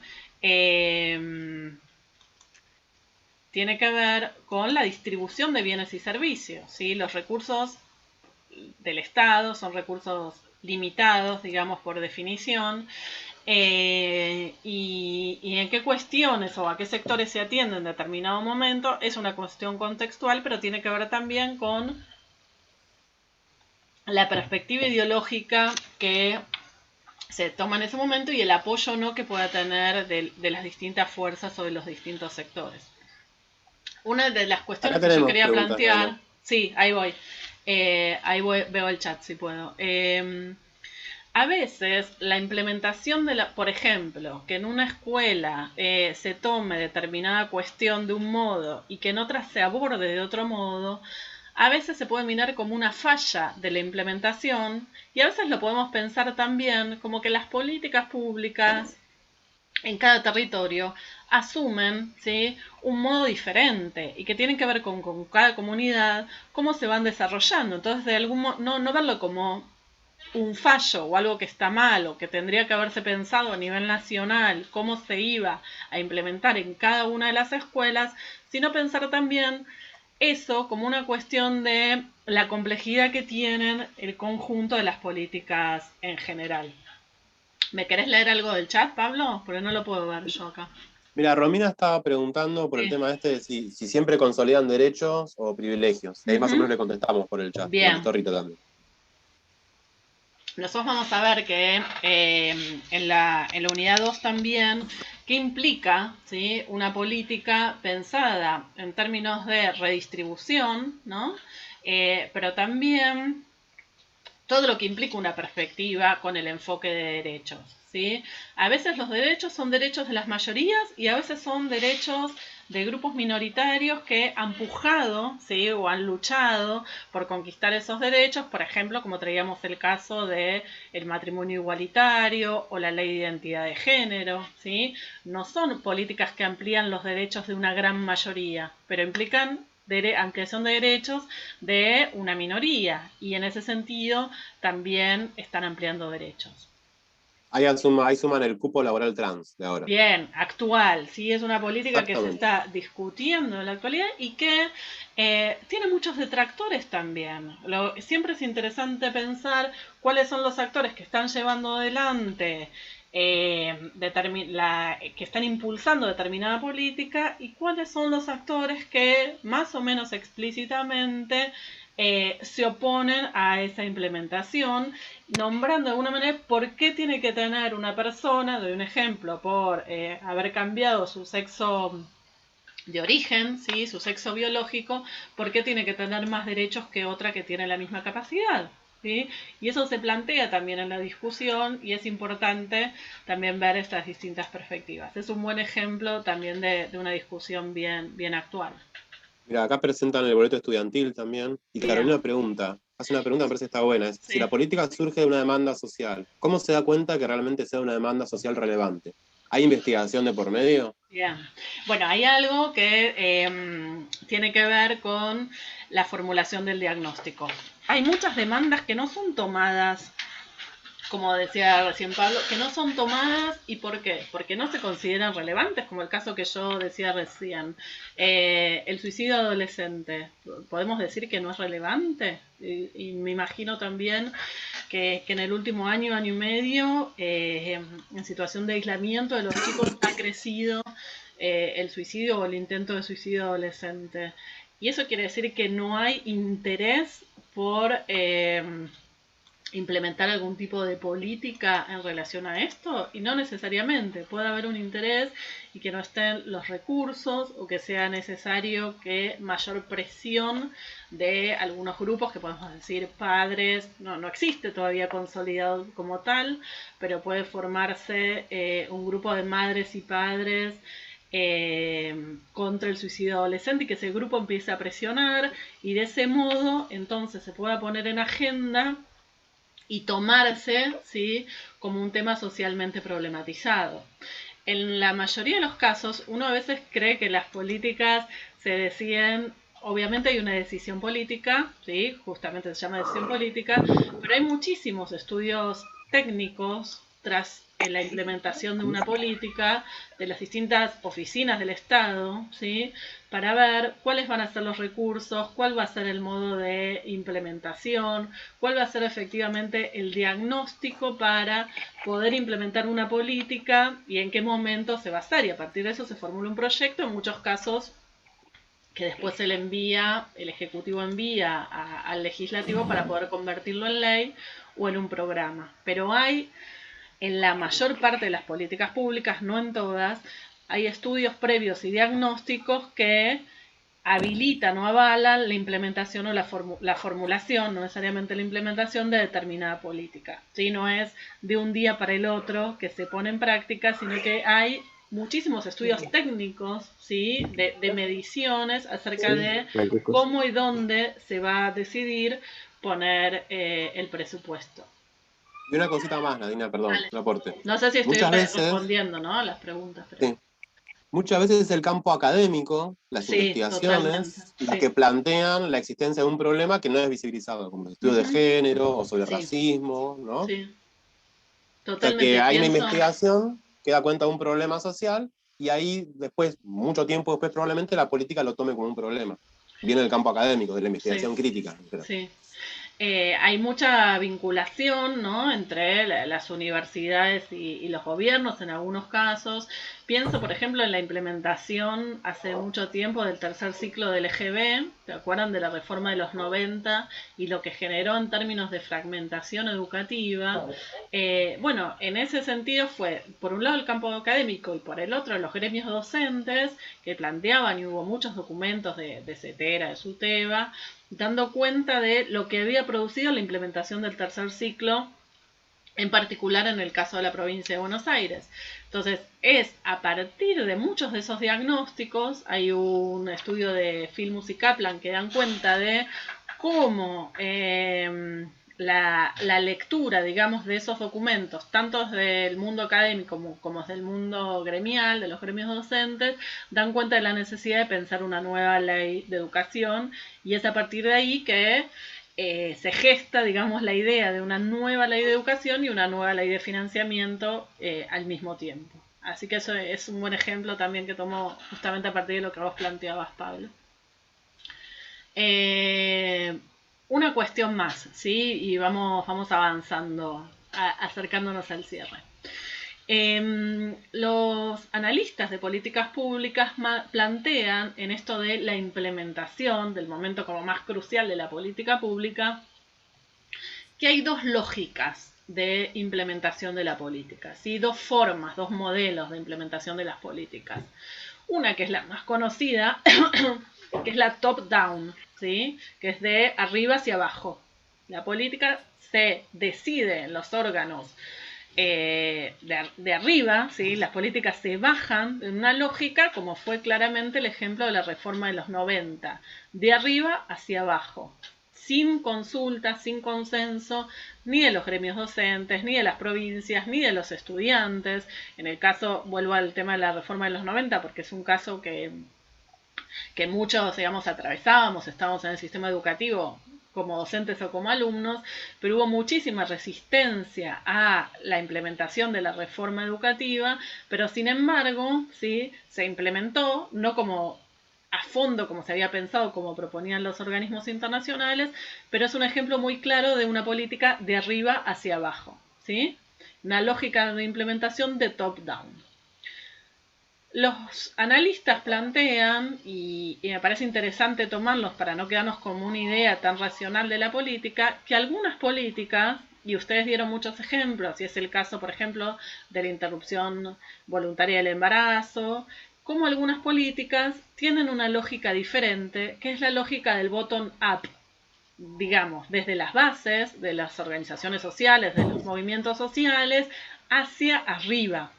la distribución de bienes y servicios, ¿sí? Los recursos del Estado son recursos limitados, digamos, por definición, y en qué cuestiones o a qué sectores se atiende en determinado momento es una cuestión contextual, pero tiene que ver también con la perspectiva ideológica que se toma en ese momento y el apoyo o no que pueda tener de las distintas fuerzas o de los distintos sectores. Una de las cuestiones que yo quería plantear... ¿no? Sí, ahí voy. Veo el chat si puedo. A veces la implementación por ejemplo, que en una escuela se tome determinada cuestión de un modo y que en otras se aborde de otro modo, a veces se puede mirar como una falla de la implementación y a veces lo podemos pensar también como que las políticas públicas en cada territorio asumen, ¿sí?, un modo diferente y que tienen que ver con cada comunidad, cómo se van desarrollando. Entonces, de algún modo, no verlo como un fallo o algo que está mal o que tendría que haberse pensado a nivel nacional, cómo se iba a implementar en cada una de las escuelas, sino pensar también eso como una cuestión de la complejidad que tienen el conjunto de las políticas en general. ¿Me querés leer algo del chat, Pablo? Porque no lo puedo ver yo acá. Mira, Romina estaba preguntando por el tema de si siempre consolidan derechos o privilegios. Ahí más o menos le contestamos por el chat. Bien. Lo contestó Rita también. Nosotros vamos a ver que en la unidad 2 también, ¿qué implica, ¿sí?, una política pensada en términos de redistribución, ¿no? Pero también todo lo que implica una perspectiva con el enfoque de derechos, ¿sí? ¿sí? A veces los derechos son derechos de las mayorías y a veces son derechos de grupos minoritarios que han pujado, ¿sí? O han luchado por conquistar esos derechos, por ejemplo, como traíamos el caso de el matrimonio igualitario o la ley de identidad de género, ¿sí? No son políticas que amplían los derechos de una gran mayoría, pero implican ampliación de derechos de una minoría, y en ese sentido también están ampliando derechos. Ahí suman el cupo laboral trans de ahora. Bien, actual, sí, es una política que se está discutiendo en la actualidad y que tiene muchos detractores también. Siempre es interesante pensar cuáles son los actores que están llevando adelante, que están impulsando determinada política, y cuáles son los actores que más o menos explícitamente se oponen a esa implementación, nombrando de alguna manera por qué tiene que tener una persona, doy un ejemplo, por haber cambiado su sexo de origen, ¿sí? Su sexo biológico, por qué tiene que tener más derechos que otra que tiene la misma capacidad, ¿sí? Y eso se plantea también en la discusión, y es importante también ver estas distintas perspectivas. Es un buen ejemplo también de una discusión bien actual. Mira, acá presentan el boleto estudiantil también, y Carolina hace una pregunta que me parece que está buena, es, si la política surge de una demanda social, ¿cómo se da cuenta que realmente sea una demanda social relevante? ¿Hay investigación de por medio? Bien. Bueno, hay algo que tiene que ver con la formulación del diagnóstico. Hay muchas demandas que no son tomadas, como decía recién Pablo, que no son tomadas. ¿Y por qué? Porque no se consideran relevantes, como el caso que yo decía recién. El suicidio adolescente, ¿podemos decir que no es relevante? Y me imagino también que en el último año y medio, en situación de aislamiento de los chicos, ha crecido el suicidio o el intento de suicidio adolescente. Y eso quiere decir que no hay interés por implementar algún tipo de política en relación a esto, y no necesariamente. Puede haber un interés y que no estén los recursos, o que sea necesario que mayor presión de algunos grupos, que podemos decir padres, no existe todavía consolidado como tal, pero puede formarse un grupo de madres y padres contra el suicidio adolescente, y que ese grupo empiece a presionar, y de ese modo entonces se pueda poner en agenda y tomarse, ¿sí?, como un tema socialmente problematizado. En la mayoría de los casos, uno a veces cree que las políticas se deciden, obviamente hay una decisión política, ¿sí?, justamente se llama decisión política, pero hay muchísimos estudios técnicos tras la implementación de una política de las distintas oficinas del Estado, ¿sí?, para ver cuáles van a ser los recursos, cuál va a ser el modo de implementación, cuál va a ser efectivamente el diagnóstico para poder implementar una política y en qué momento se va a hacer, y a partir de eso se formula un proyecto, en muchos casos que después se le envía, el Ejecutivo envía al Legislativo para poder convertirlo en ley o en un programa. Pero hay, en la mayor parte de las políticas públicas, no en todas, hay estudios previos y diagnósticos que habilitan o avalan la implementación o la formulación, no necesariamente la implementación de determinada política, ¿sí? No es de un día para el otro que se pone en práctica, sino que hay muchísimos estudios técnicos, ¿sí?, de mediciones acerca de cómo y dónde se va a decidir poner el presupuesto. Y una cosita más, Nadina, perdón, un aporte. No sé si estoy respondiendo, ¿no?, a las preguntas. Pero... Sí. Muchas veces es el campo académico, las investigaciones, las que plantean la existencia de un problema que no es visibilizado, como estudios de género o sobre racismo, ¿no? Sí. Totalmente. O sea, que hay una investigación que da cuenta de un problema social, y ahí después, mucho tiempo después, probablemente la política lo tome como un problema. Viene del campo académico, de la investigación crítica. Sí. Hay mucha vinculación, ¿no?, entre las universidades y los gobiernos en algunos casos. Pienso, por ejemplo, en la implementación hace mucho tiempo del tercer ciclo del EGB, ¿se acuerdan de la reforma de los 90 y lo que generó en términos de fragmentación educativa? Bueno, en ese sentido fue, por un lado, el campo académico y por el otro, los gremios docentes que planteaban, y hubo muchos documentos de CETERA, de SUTEBA, dando cuenta de lo que había producido la implementación del tercer ciclo en particular en el caso de la provincia de Buenos Aires. Entonces, es a partir de muchos de esos diagnósticos, hay un estudio de Filmus y Kaplan que dan cuenta de cómo la lectura, digamos, de esos documentos, tanto del mundo académico como del mundo gremial, de los gremios docentes, dan cuenta de la necesidad de pensar una nueva ley de educación, y es a partir de ahí que se gesta, digamos, la idea de una nueva ley de educación y una nueva ley de financiamiento al mismo tiempo. Así que eso es un buen ejemplo también que tomo justamente a partir de lo que vos planteabas, Pablo. Una cuestión más, ¿sí? Y vamos avanzando, acercándonos al cierre. Los analistas de políticas públicas plantean en esto de la implementación, del momento como más crucial de la política pública, que hay dos lógicas de implementación de la política, ¿sí? Dos formas, dos modelos de implementación de las políticas. Una que es la más conocida, que es la top-down, ¿sí? Que es de arriba hacia abajo. La política se decide en los órganos de arriba, ¿sí? Las políticas se bajan en una lógica, como fue claramente el ejemplo de la reforma de los 90, de arriba hacia abajo, sin consulta, sin consenso, ni de los gremios docentes, ni de las provincias, ni de los estudiantes. En el caso, vuelvo al tema de la reforma de los 90, porque es un caso que muchos, digamos, atravesábamos, estábamos en el sistema educativo como docentes o como alumnos, pero hubo muchísima resistencia a la implementación de la reforma educativa, pero sin embargo, ¿sí? Se implementó, no como a fondo como se había pensado, como proponían los organismos internacionales, pero es un ejemplo muy claro de una política de arriba hacia abajo, ¿sí? Una lógica de implementación de top-down. Los analistas plantean, y me parece interesante tomarlos para no quedarnos como una idea tan racional de la política, que algunas políticas, y ustedes dieron muchos ejemplos, y es el caso, por ejemplo, de la interrupción voluntaria del embarazo, como algunas políticas tienen una lógica diferente, que es la lógica del bottom-up, digamos, desde las bases de las organizaciones sociales, de los movimientos sociales, hacia arriba.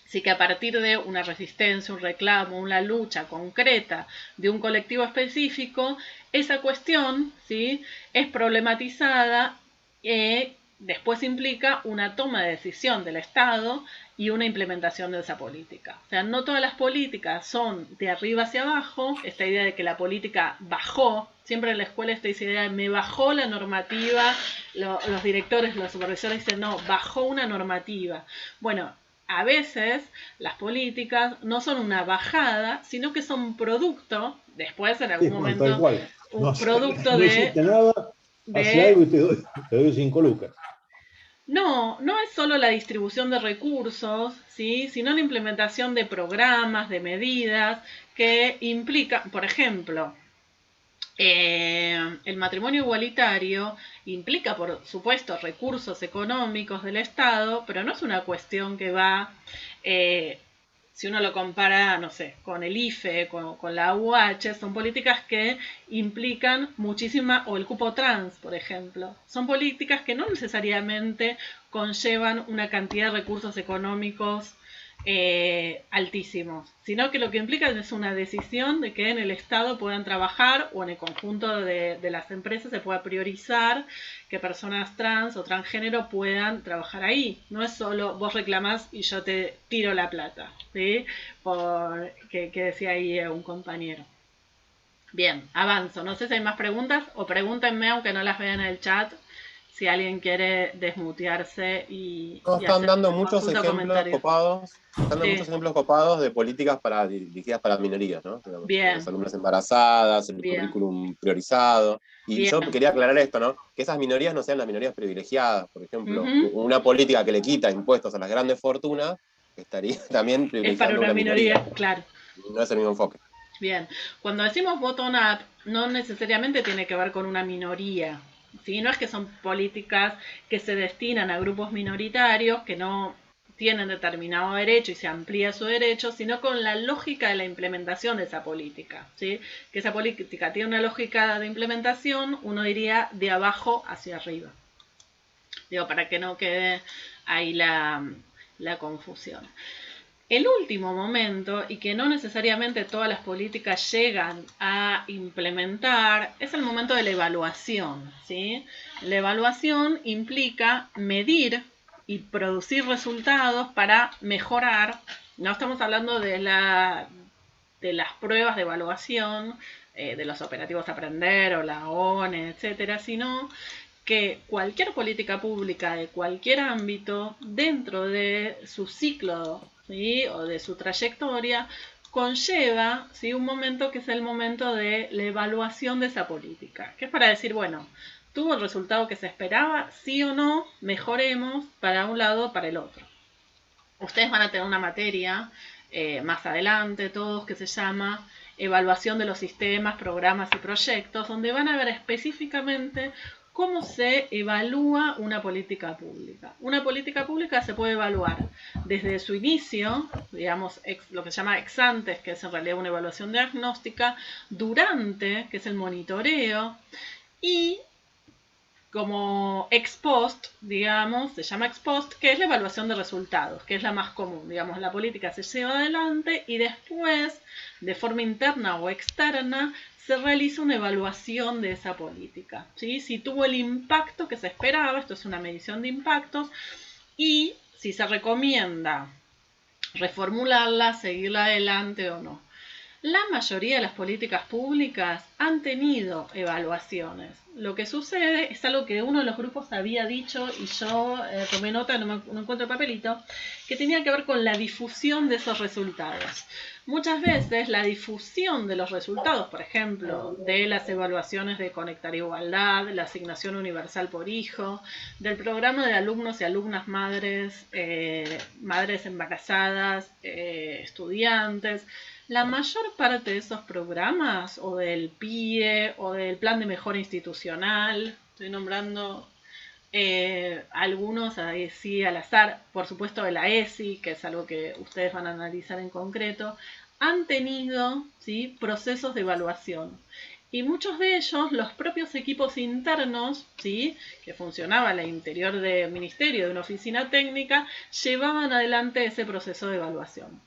Así que a partir de una resistencia, un reclamo, una lucha concreta de un colectivo específico, esa cuestión, ¿sí? Es problematizada y después implica una toma de decisión del Estado y una implementación de esa política. O sea, no todas las políticas son de arriba hacia abajo, esta idea de que la política bajó, siempre en la escuela está esa idea de me bajó la normativa, los directores, los supervisores dicen no, bajó una normativa. Bueno, a veces las políticas no son una bajada, sino que son producto, después en algún momento, tal cual. un producto no hiciste nada, hace algo y te doy 5 lucas. No es solo la distribución de recursos, ¿sí? Sino la implementación de programas, de medidas que implican, por ejemplo, el matrimonio igualitario implica, por supuesto, recursos económicos del Estado, pero no es una cuestión que va, si uno lo compara, no sé, con el IFE, con la UH, son políticas que implican muchísima, o el cupo trans, por ejemplo, son políticas que no necesariamente conllevan una cantidad de recursos económicos altísimos, sino que lo que implica es una decisión de que en el Estado puedan trabajar o en el conjunto de las empresas se pueda priorizar que personas trans o transgénero puedan trabajar ahí. No es solo vos reclamás y yo te tiro la plata, ¿sí? Que decía ahí un compañero. Bien, avanzo. No sé si hay más preguntas o pregúntenme aunque no las vean en el chat. Si alguien quiere desmutearse y están dando muchos ejemplos copados. Están dando muchos ejemplos copados de políticas dirigidas para minorías, ¿no? Bien. Las alumnas embarazadas, el currículum priorizado. Y yo quería aclarar esto, ¿no? Que esas minorías no sean las minorías privilegiadas. Por ejemplo, una política que le quita impuestos a las grandes fortunas estaría también privilegiando es para una minoría, claro. No es el mismo enfoque. Bien. Cuando decimos bottom-up, no necesariamente tiene que ver con una minoría. ¿Sí? No es que son políticas que se destinan a grupos minoritarios que no tienen determinado derecho y se amplía su derecho, sino con la lógica de la implementación de esa política, ¿sí? Que esa política tiene una lógica de implementación, uno diría de abajo hacia arriba. Digo, para que no quede ahí la confusión. El último momento, y que no necesariamente todas las políticas llegan a implementar, es el momento de la evaluación, ¿sí? La evaluación implica medir y producir resultados para mejorar. No estamos hablando de las pruebas de evaluación, de los operativos Aprender o la ONE, etcétera, sino que cualquier política pública de cualquier ámbito, dentro de su ciclo, ¿sí?, o de su trayectoria, conlleva, ¿sí?, un momento que es el momento de la evaluación de esa política, que es para decir, bueno, ¿tuvo el resultado que se esperaba? ¿Sí o no? Mejoremos para un lado o para el otro. Ustedes van a tener una materia más adelante, todos, que se llama Evaluación de los sistemas, programas y proyectos, donde van a ver específicamente cómo se evalúa una política pública. Una política pública se puede evaluar desde su inicio, digamos, lo que se llama ex antes, que es en realidad una evaluación diagnóstica, durante, que es el monitoreo, y como ex post, digamos, se llama ex post, que es la evaluación de resultados, que es la más común. Digamos, la política se lleva adelante y después, de forma interna o externa, se realiza una evaluación de esa política, ¿sí? Si tuvo el impacto que se esperaba, esto es una medición de impactos, y si se recomienda reformularla, seguirla adelante o no. La mayoría de las políticas públicas han tenido evaluaciones. Lo que sucede es algo que uno de los grupos había dicho, y yo tomé nota, no encuentro el papelito, que tenía que ver con la difusión de esos resultados. Muchas veces la difusión de los resultados, por ejemplo, de las evaluaciones de Conectar Igualdad, la asignación universal por hijo, del programa de alumnos y alumnas madres, madres embarazadas, estudiantes, la mayor parte de esos programas, o del PIE, o del Plan de Mejora Institucional, estoy nombrando algunos ahí sí al azar, por supuesto de la ESI, que es algo que ustedes van a analizar en concreto, han tenido, ¿sí?, procesos de evaluación. Y muchos de ellos, los propios equipos internos, ¿sí?, que funcionaban al interior del ministerio, de una oficina técnica, llevaban adelante ese proceso de evaluación.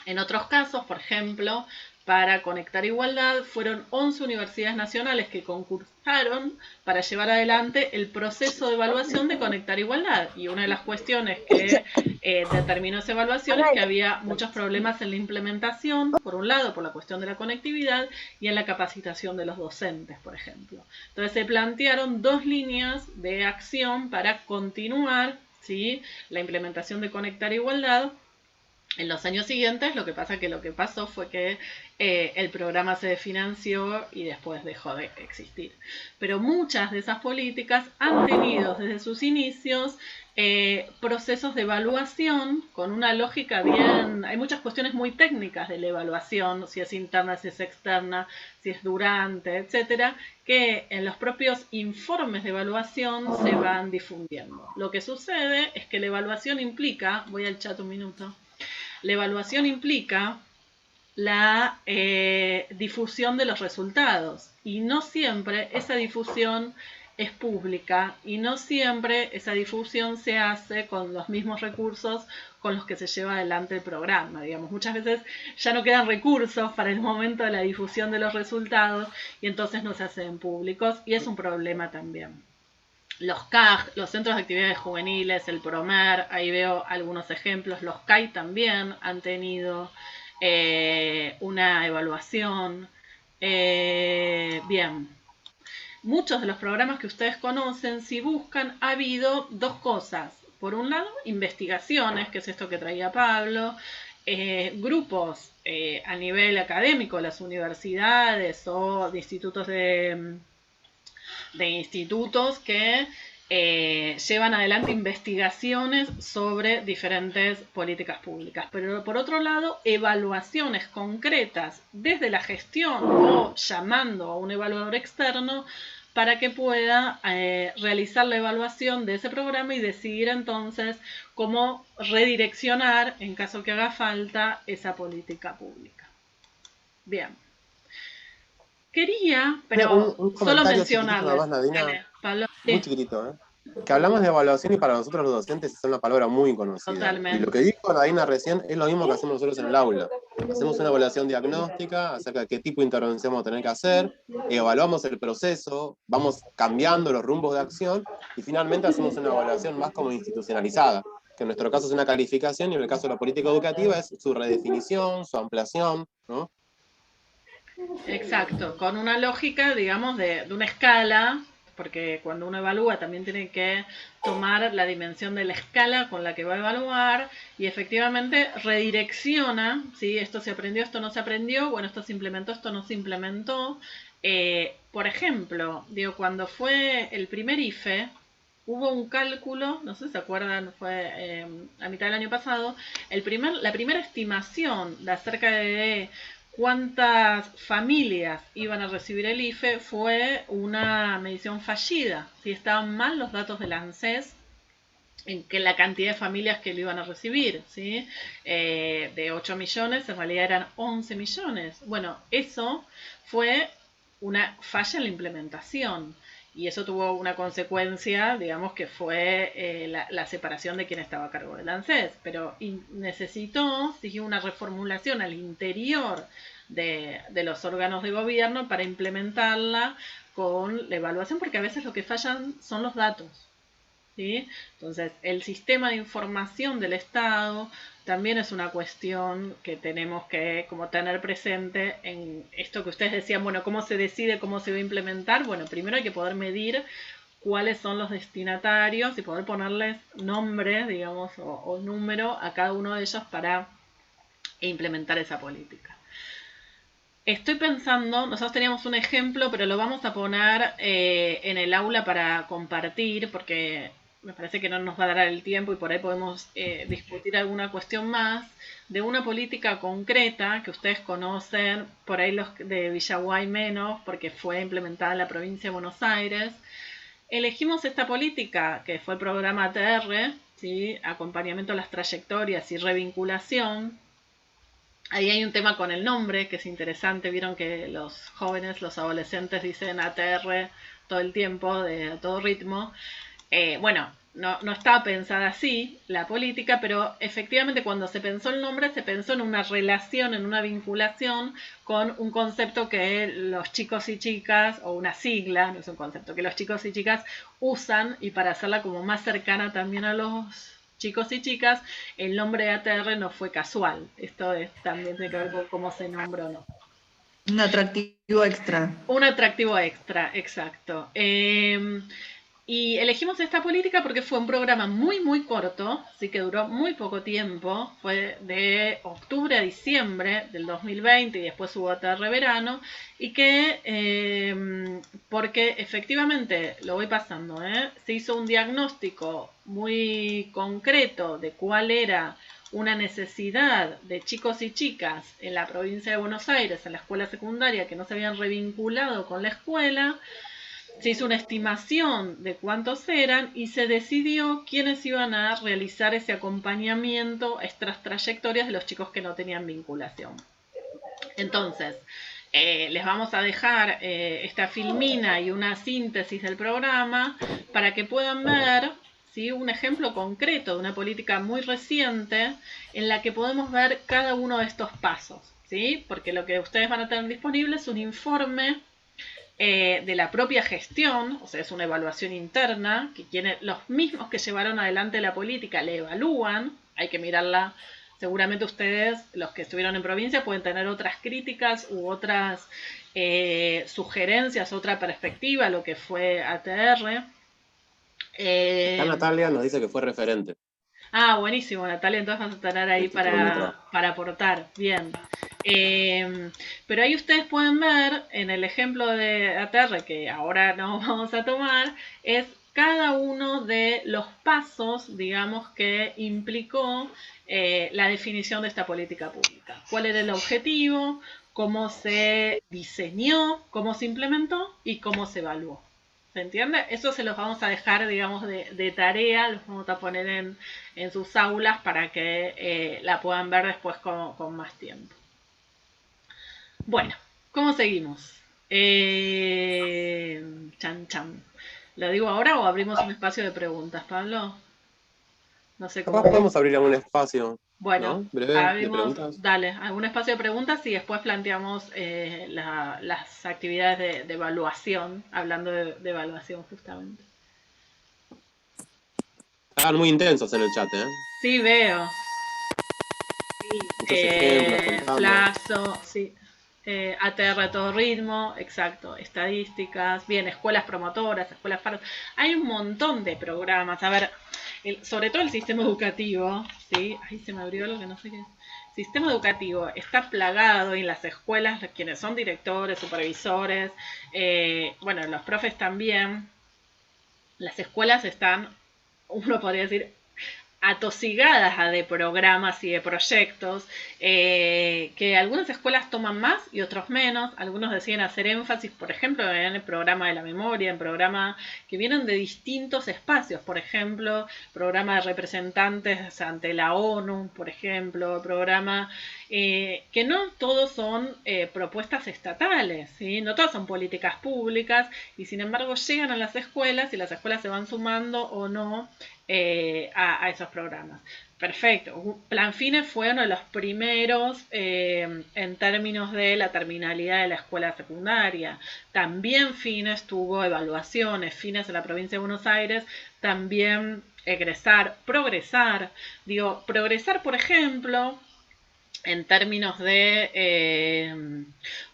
En otros casos, por ejemplo, para Conectar Igualdad, fueron 11 universidades nacionales que concursaron para llevar adelante el proceso de evaluación de Conectar Igualdad. Y una de las cuestiones que determinó esa evaluación es que había muchos problemas en la implementación, por un lado, por la cuestión de la conectividad, y en la capacitación de los docentes, por ejemplo. Entonces se plantearon 2 líneas de acción para continuar, ¿sí?, la implementación de Conectar Igualdad. En los años siguientes, lo que pasó fue que el programa se desfinanció y después dejó de existir. Pero muchas de esas políticas han tenido desde sus inicios procesos de evaluación con una lógica bien... Hay muchas cuestiones muy técnicas de la evaluación, si es interna, si es externa, si es durante, etcétera, que en los propios informes de evaluación se van difundiendo. Lo que sucede es que la evaluación implica... Voy al chat un minuto. La evaluación implica la difusión de los resultados, y no siempre esa difusión es pública, y no siempre esa difusión se hace con los mismos recursos con los que se lleva adelante el programa. Digamos, muchas veces ya no quedan recursos para el momento de la difusión de los resultados y entonces no se hacen públicos, y es un problema también. Los CAG, los Centros de Actividades Juveniles, el PROMER, ahí veo algunos ejemplos. Los CAI también han tenido una evaluación. Bien, muchos de los programas que ustedes conocen, si buscan, ha habido 2 cosas. Por un lado, investigaciones, que es esto que traía Pablo, grupos a nivel académico, las universidades o de institutos institutos que llevan adelante investigaciones sobre diferentes políticas públicas. Pero por otro lado, evaluaciones concretas desde la gestión o llamando a un evaluador externo para que pueda realizar la evaluación de ese programa y decidir entonces cómo redireccionar, en caso que haga falta, esa política pública. Bien. Quería, pero un solo comentario mencionarles. chiquitito, Nadina, Pablo, muy chiquitito, Que hablamos de evaluación y para nosotros los docentes es una palabra muy conocida. Totalmente. Y lo que dijo Daina recién es lo mismo que hacemos nosotros en el aula. Hacemos una evaluación diagnóstica acerca de qué tipo de intervención vamos a tener que hacer, evaluamos el proceso, vamos cambiando los rumbos de acción y finalmente hacemos una evaluación más como institucionalizada, que en nuestro caso es una calificación y en el caso de la política educativa es su redefinición, su ampliación, ¿no? Exacto, con una lógica, digamos, de una escala, porque cuando uno evalúa también tiene que tomar la dimensión de la escala con la que va a evaluar y efectivamente redirecciona, ¿sí? Esto se aprendió, esto no se aprendió, bueno, esto se implementó, esto no se implementó. Por ejemplo, digo, cuando fue el primer IFE, hubo un cálculo, no sé si se acuerdan, fue a mitad del año pasado, la primera estimación de acerca de cuántas familias iban a recibir el IFE fue una medición fallida. Si estaban mal los datos del ANSES en que la cantidad de familias que lo iban a recibir, ¿sí? De 8 millones, en realidad eran 11 millones. Bueno, eso fue una falla en la implementación. Y eso tuvo una consecuencia, digamos, que fue la separación de quien estaba a cargo del ANSES. Pero necesitó, siguió una reformulación al interior de los órganos de gobierno para implementarla con la evaluación, porque a veces lo que fallan son los datos, ¿sí? Entonces, el sistema de información del Estado también es una cuestión que tenemos que como tener presente en esto que ustedes decían, bueno, ¿cómo se decide, cómo se va a implementar? Bueno, primero hay que poder medir cuáles son los destinatarios y poder ponerles nombre, digamos, o número a cada uno de ellos para implementar esa política. Estoy pensando, nosotros teníamos un ejemplo, pero lo vamos a poner en el aula para compartir, porque me parece que no nos va a dar el tiempo y por ahí podemos discutir alguna cuestión más, de una política concreta que ustedes conocen, por ahí los de Villaguay menos, porque fue implementada en la provincia de Buenos Aires. Elegimos esta política, que fue el programa ATR, ¿sí? Acompañamiento a las trayectorias y revinculación. Ahí hay un tema con el nombre que es interesante. Vieron que los jóvenes, los adolescentes dicen ATR todo el tiempo, de todo ritmo. Bueno, no estaba pensada así la política, pero efectivamente cuando se pensó el nombre se pensó en una relación, en una vinculación con un concepto que los chicos y chicas, o una sigla, no es un concepto, que los chicos y chicas usan, y para hacerla como más cercana también a los chicos y chicas, el nombre de ATR no fue casual. Esto también tiene que ver con cómo se nombra o no. Un atractivo extra. Un atractivo extra, exacto. Y elegimos esta política porque fue un programa muy corto, así que duró muy poco tiempo, fue de octubre a diciembre del 2020 y después hubo ATR verano, y que, porque efectivamente, lo voy pasando, se hizo un diagnóstico muy concreto de cuál era una necesidad de chicos y chicas en la provincia de Buenos Aires, en la escuela secundaria, que no se habían revinculado con la escuela. Se hizo una estimación de cuántos eran y se decidió quiénes iban a realizar ese acompañamiento a estas trayectorias de los chicos que no tenían vinculación. Entonces, les vamos a dejar esta filmina y una síntesis del programa para que puedan ver, ¿sí?, un ejemplo concreto de una política muy reciente en la que podemos ver cada uno de estos pasos, ¿sí? Porque lo que ustedes van a tener disponible es un informe de la propia gestión, o sea, es una evaluación interna, que los mismos que llevaron adelante la política le evalúan, hay que mirarla. Seguramente ustedes, los que estuvieron en provincia, pueden tener otras críticas u otras sugerencias, otra perspectiva, lo que fue ATR. Acá Natalia nos dice que fue referente. Ah, buenísimo, Natalia, entonces vas a tener ahí para aportar. Bien. Pero ahí ustedes pueden ver, en el ejemplo de ATR, que ahora no vamos a tomar, es cada uno de los pasos, digamos, que implicó la definición de esta política pública. ¿Cuál era el objetivo? ¿Cómo se diseñó? ¿Cómo se implementó? ¿Y cómo se evaluó? ¿Se entiende? Eso se los vamos a dejar, digamos, de tarea, los vamos a poner en sus aulas para que la puedan ver después con más tiempo. Bueno, ¿cómo seguimos? Chan. ¿Lo digo ahora o abrimos un espacio de preguntas, Pablo? No sé cómo. Capaz podemos abrir algún espacio, Bueno, ¿no? Breve, de abrimos, preguntas. dale, algún espacio de preguntas y después planteamos las actividades de evaluación, hablando de evaluación justamente. Estaban muy intensos en el chat, ¿eh? Sí, veo. Muchos ejemplos contando. Flaxo, sí. ATR a todo ritmo, exacto. Estadísticas, bien, escuelas promotoras, escuelas FARC. Hay un montón de programas. A ver, sobre todo el sistema educativo, ¿sí? Ahí se me abrió algo que no sé qué es. Sistema educativo está plagado y en las escuelas, quienes son directores, supervisores, bueno, los profes también. Las escuelas están, uno podría decir, atosigadas de programas y de proyectos, que algunas escuelas toman más y otros menos. Algunos deciden hacer énfasis, por ejemplo, en el programa de la memoria, en programas que vienen de distintos espacios, por ejemplo, programa de representantes ante la ONU, por ejemplo, programa que no todos son propuestas estatales, ¿sí? No todas son políticas públicas y sin embargo llegan a las escuelas y las escuelas se van sumando o no a esos programas. Perfecto. Plan Fines fue uno de los primeros en términos de la terminalidad de la escuela secundaria. También Fines tuvo evaluaciones. Fines en la provincia de Buenos Aires también egresar, progresar. Digo, progresar, por ejemplo, en términos de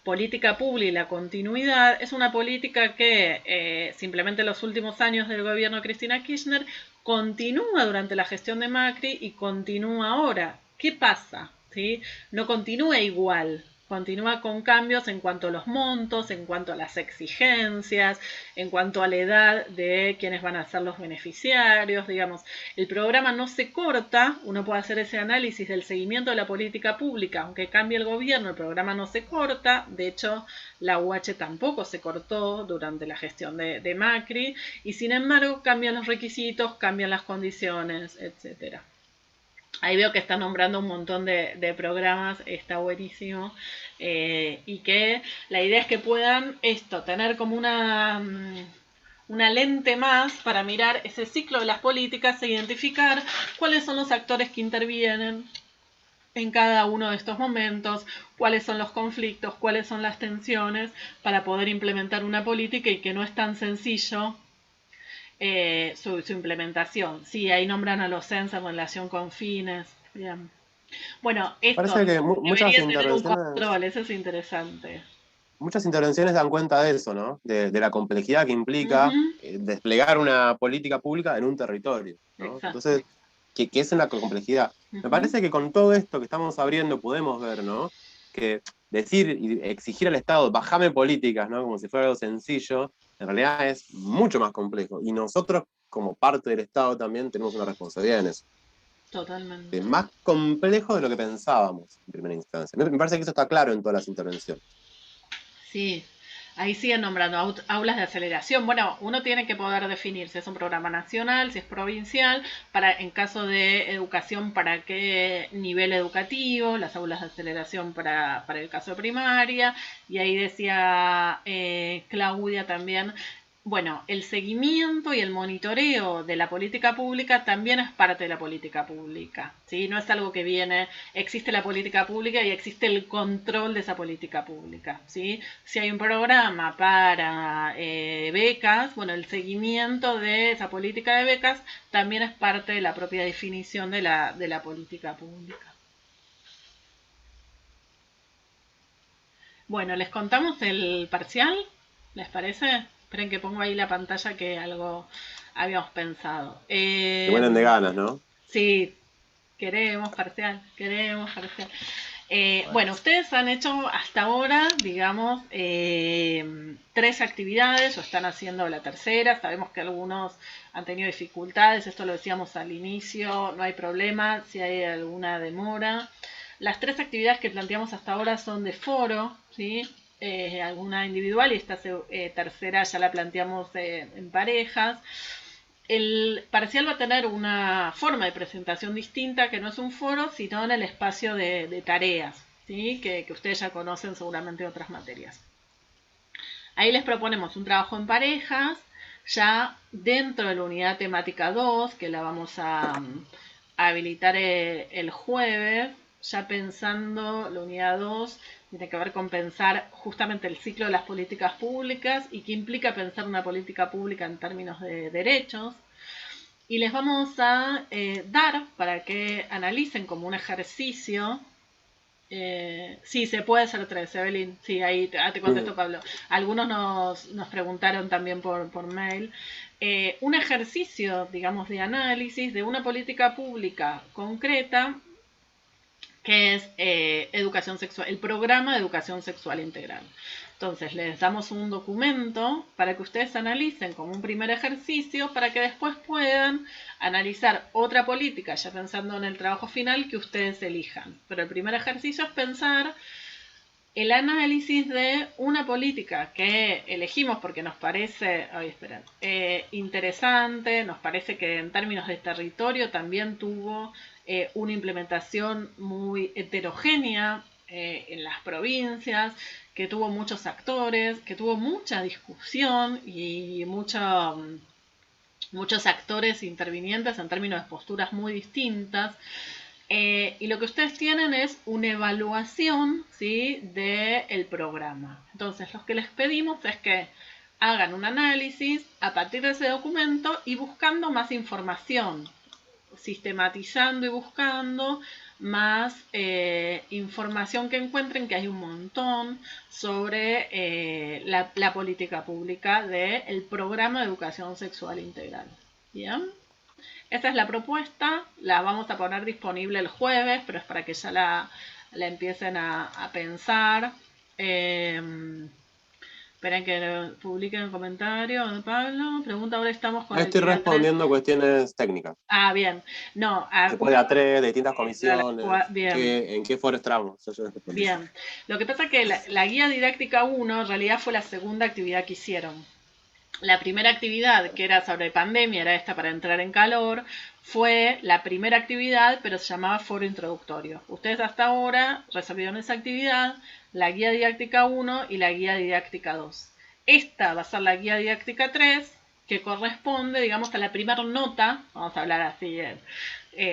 política pública y la continuidad, es una política que simplemente en los últimos años del gobierno de Cristina Kirchner continúa durante la gestión de Macri y continúa ahora. ¿Qué pasa? ¿Sí? No continúa igual, continúa con cambios en cuanto a los montos, en cuanto a las exigencias, en cuanto a la edad de quienes van a ser los beneficiarios, digamos. El programa no se corta, uno puede hacer ese análisis del seguimiento de la política pública, aunque cambie el gobierno, el programa no se corta, de hecho la UH tampoco se cortó durante la gestión de Macri, y sin embargo cambian los requisitos, cambian las condiciones, etcétera. Ahí veo que está nombrando un montón de programas, está buenísimo. Y que la idea es que puedan tener como una lente más para mirar ese ciclo de las políticas e identificar cuáles son los actores que intervienen en cada uno de estos momentos, cuáles son los conflictos, cuáles son las tensiones para poder implementar una política y que no es tan sencillo su implementación. Sí, ahí nombran a los CENS en relación con Fines. Bien. Bueno, esto Parece que muchas debería tener un intervenciones, control, eso es interesante. muchas intervenciones dan cuenta de eso, ¿no? De la complejidad que implica desplegar una política pública en un territorio, ¿no? Exacto. Entonces, ¿qué es la complejidad? Me parece que con todo esto que estamos abriendo podemos ver, ¿no? Que decir y exigir al Estado, bajame políticas, ¿no? Como si fuera algo sencillo, en realidad es mucho más complejo. Y nosotros, como parte del Estado, también tenemos una responsabilidad en eso. Totalmente. Es más complejo de lo que pensábamos en primera instancia. Me parece que eso está claro en todas las intervenciones. Sí, ahí siguen nombrando aulas de aceleración. Bueno, uno tiene que poder definir si es un programa nacional, si es provincial, en caso de educación, para qué nivel educativo, las aulas de aceleración para el caso de primaria. Y ahí decía Claudia también, bueno, el seguimiento y el monitoreo de la política pública también es parte de la política pública, ¿sí? No es algo que viene, existe la política pública y existe el control de esa política pública, ¿sí? Si hay un programa para becas, bueno, el seguimiento de esa política de becas también es parte de la propia definición de la política pública. Bueno, ¿les contamos el parcial? ¿Les parece? Esperen que pongo ahí la pantalla, que algo habíamos pensado. Se mueren de ganas, ¿no? Sí, queremos parcial. Bueno, ustedes han hecho hasta ahora, digamos, 3 actividades o están haciendo la tercera. Sabemos que algunos han tenido dificultades, esto lo decíamos al inicio, no hay problema si hay alguna demora. Las 3 actividades que planteamos hasta ahora son de foro, ¿sí? Alguna individual y esta tercera ya la planteamos en parejas. El parcial va a tener una forma de presentación distinta, que no es un foro, sino en el espacio de tareas, ¿sí? Que ustedes ya conocen seguramente de otras materias. Ahí les proponemos un trabajo en parejas, ya dentro de la unidad temática 2, que la vamos a habilitar el jueves, ya pensando la unidad 2, tiene que ver con pensar justamente el ciclo de las políticas públicas y qué implica pensar una política pública en términos de derechos. Y les vamos a dar para que analicen como un ejercicio. Sí, se puede hacer 3, Evelyn. Sí, ahí te contesto, Pablo. Algunos nos preguntaron también por mail. Un ejercicio, digamos, de análisis de una política pública concreta que es educación sexual, el programa de educación sexual integral. Entonces, les damos un documento para que ustedes analicen como un primer ejercicio para que después puedan analizar otra política, ya pensando en el trabajo final que ustedes elijan. Pero el primer ejercicio es pensar el análisis de una política que elegimos porque nos parece interesante, nos parece que en términos de territorio también tuvo una implementación muy heterogénea en las provincias, que tuvo muchos actores, que tuvo mucha discusión y muchos actores intervinientes en términos de posturas muy distintas. Y lo que ustedes tienen es una evaluación, ¿sí?, del programa. Entonces, lo que les pedimos es que hagan un análisis a partir de ese documento y buscando más información, sistematizando y buscando más información que encuentren, que hay un montón, sobre la política pública del programa de educación sexual integral. ¿Bien? Esta es la propuesta, la vamos a poner disponible el jueves, pero es para que ya la empiecen a pensar. Esperen que publiquen el comentario de Pablo. Pregunta, ahora estamos con Estoy respondiendo cuestiones técnicas. Ah, bien. No, se puede a 3, de distintas comisiones. Bien. ¿En qué foro estamos? Bien. Lo que pasa es que la guía didáctica 1 en realidad fue la segunda actividad que hicieron. La primera actividad, que era sobre pandemia, era esta para entrar en calor, fue la primera actividad, pero se llamaba foro introductorio. Ustedes hasta ahora resolvieron esa actividad, la guía didáctica 1 y la guía didáctica 2. Esta va a ser la guía didáctica 3, que corresponde, digamos, a la primera nota, vamos a hablar así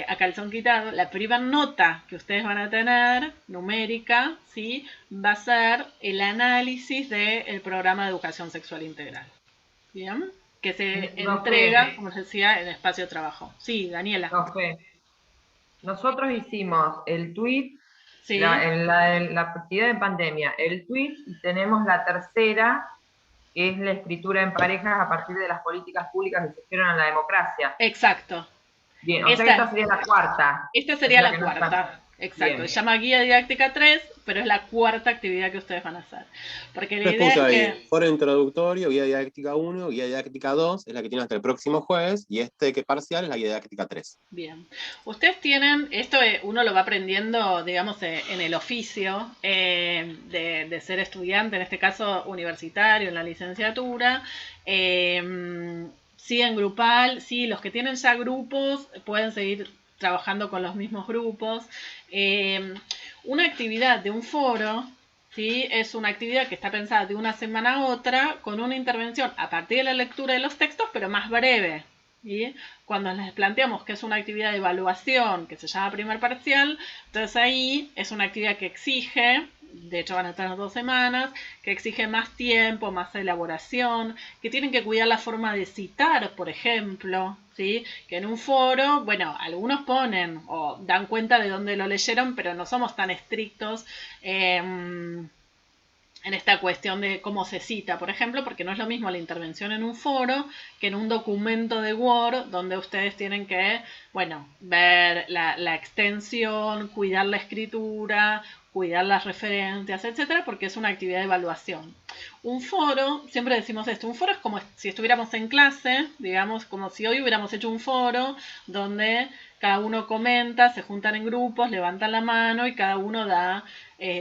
a calzón quitado, la primera nota que ustedes van a tener, numérica, ¿sí?, va a ser el análisis del programa de educación sexual integral. Bien, que se entrega, como les decía, en espacio de trabajo. Sí, Daniela. Nosotros hicimos el tweet, sí, la actividad de pandemia, el tweet, y tenemos la tercera, que es la escritura en parejas a partir de las políticas públicas que se hicieron en la democracia. Exacto. Bien, o sea que esta sería la cuarta. Esta sería la cuarta. Exacto, se llama guía didáctica 3, pero es la cuarta actividad que ustedes van a hacer. Porque la idea es que... Foro introductorio, guía didáctica 1, guía didáctica 2, es la que tiene hasta el próximo jueves, y que parcial es la guía didáctica 3. Bien. Ustedes tienen, esto uno lo va aprendiendo, digamos, en el oficio de ser estudiante, en este caso universitario, en la licenciatura. Sí, en grupal, sí, los que tienen ya grupos pueden seguir trabajando con los mismos grupos. Una actividad de un foro, ¿sí?, es una actividad que está pensada de una semana a otra con una intervención a partir de la lectura de los textos, pero más breve. ¿Sí? Cuando les planteamos que es una actividad de evaluación que se llama primer parcial, entonces ahí es una actividad que exige, de hecho van a tener 2 semanas, que exige más tiempo, más elaboración, que tienen que cuidar la forma de citar, por ejemplo, ¿sí? Que en un foro, bueno, algunos ponen o dan cuenta de dónde lo leyeron, pero no somos tan estrictos en esta cuestión de cómo se cita, por ejemplo, porque no es lo mismo la intervención en un foro que en un documento de Word, donde ustedes tienen que, bueno, ver la extensión, cuidar la escritura, cuidar las referencias, etcétera, porque es una actividad de evaluación. Un foro, siempre decimos esto, un foro es como si estuviéramos en clase, digamos, como si hoy hubiéramos hecho un foro donde cada uno comenta, se juntan en grupos, levantan la mano y cada uno da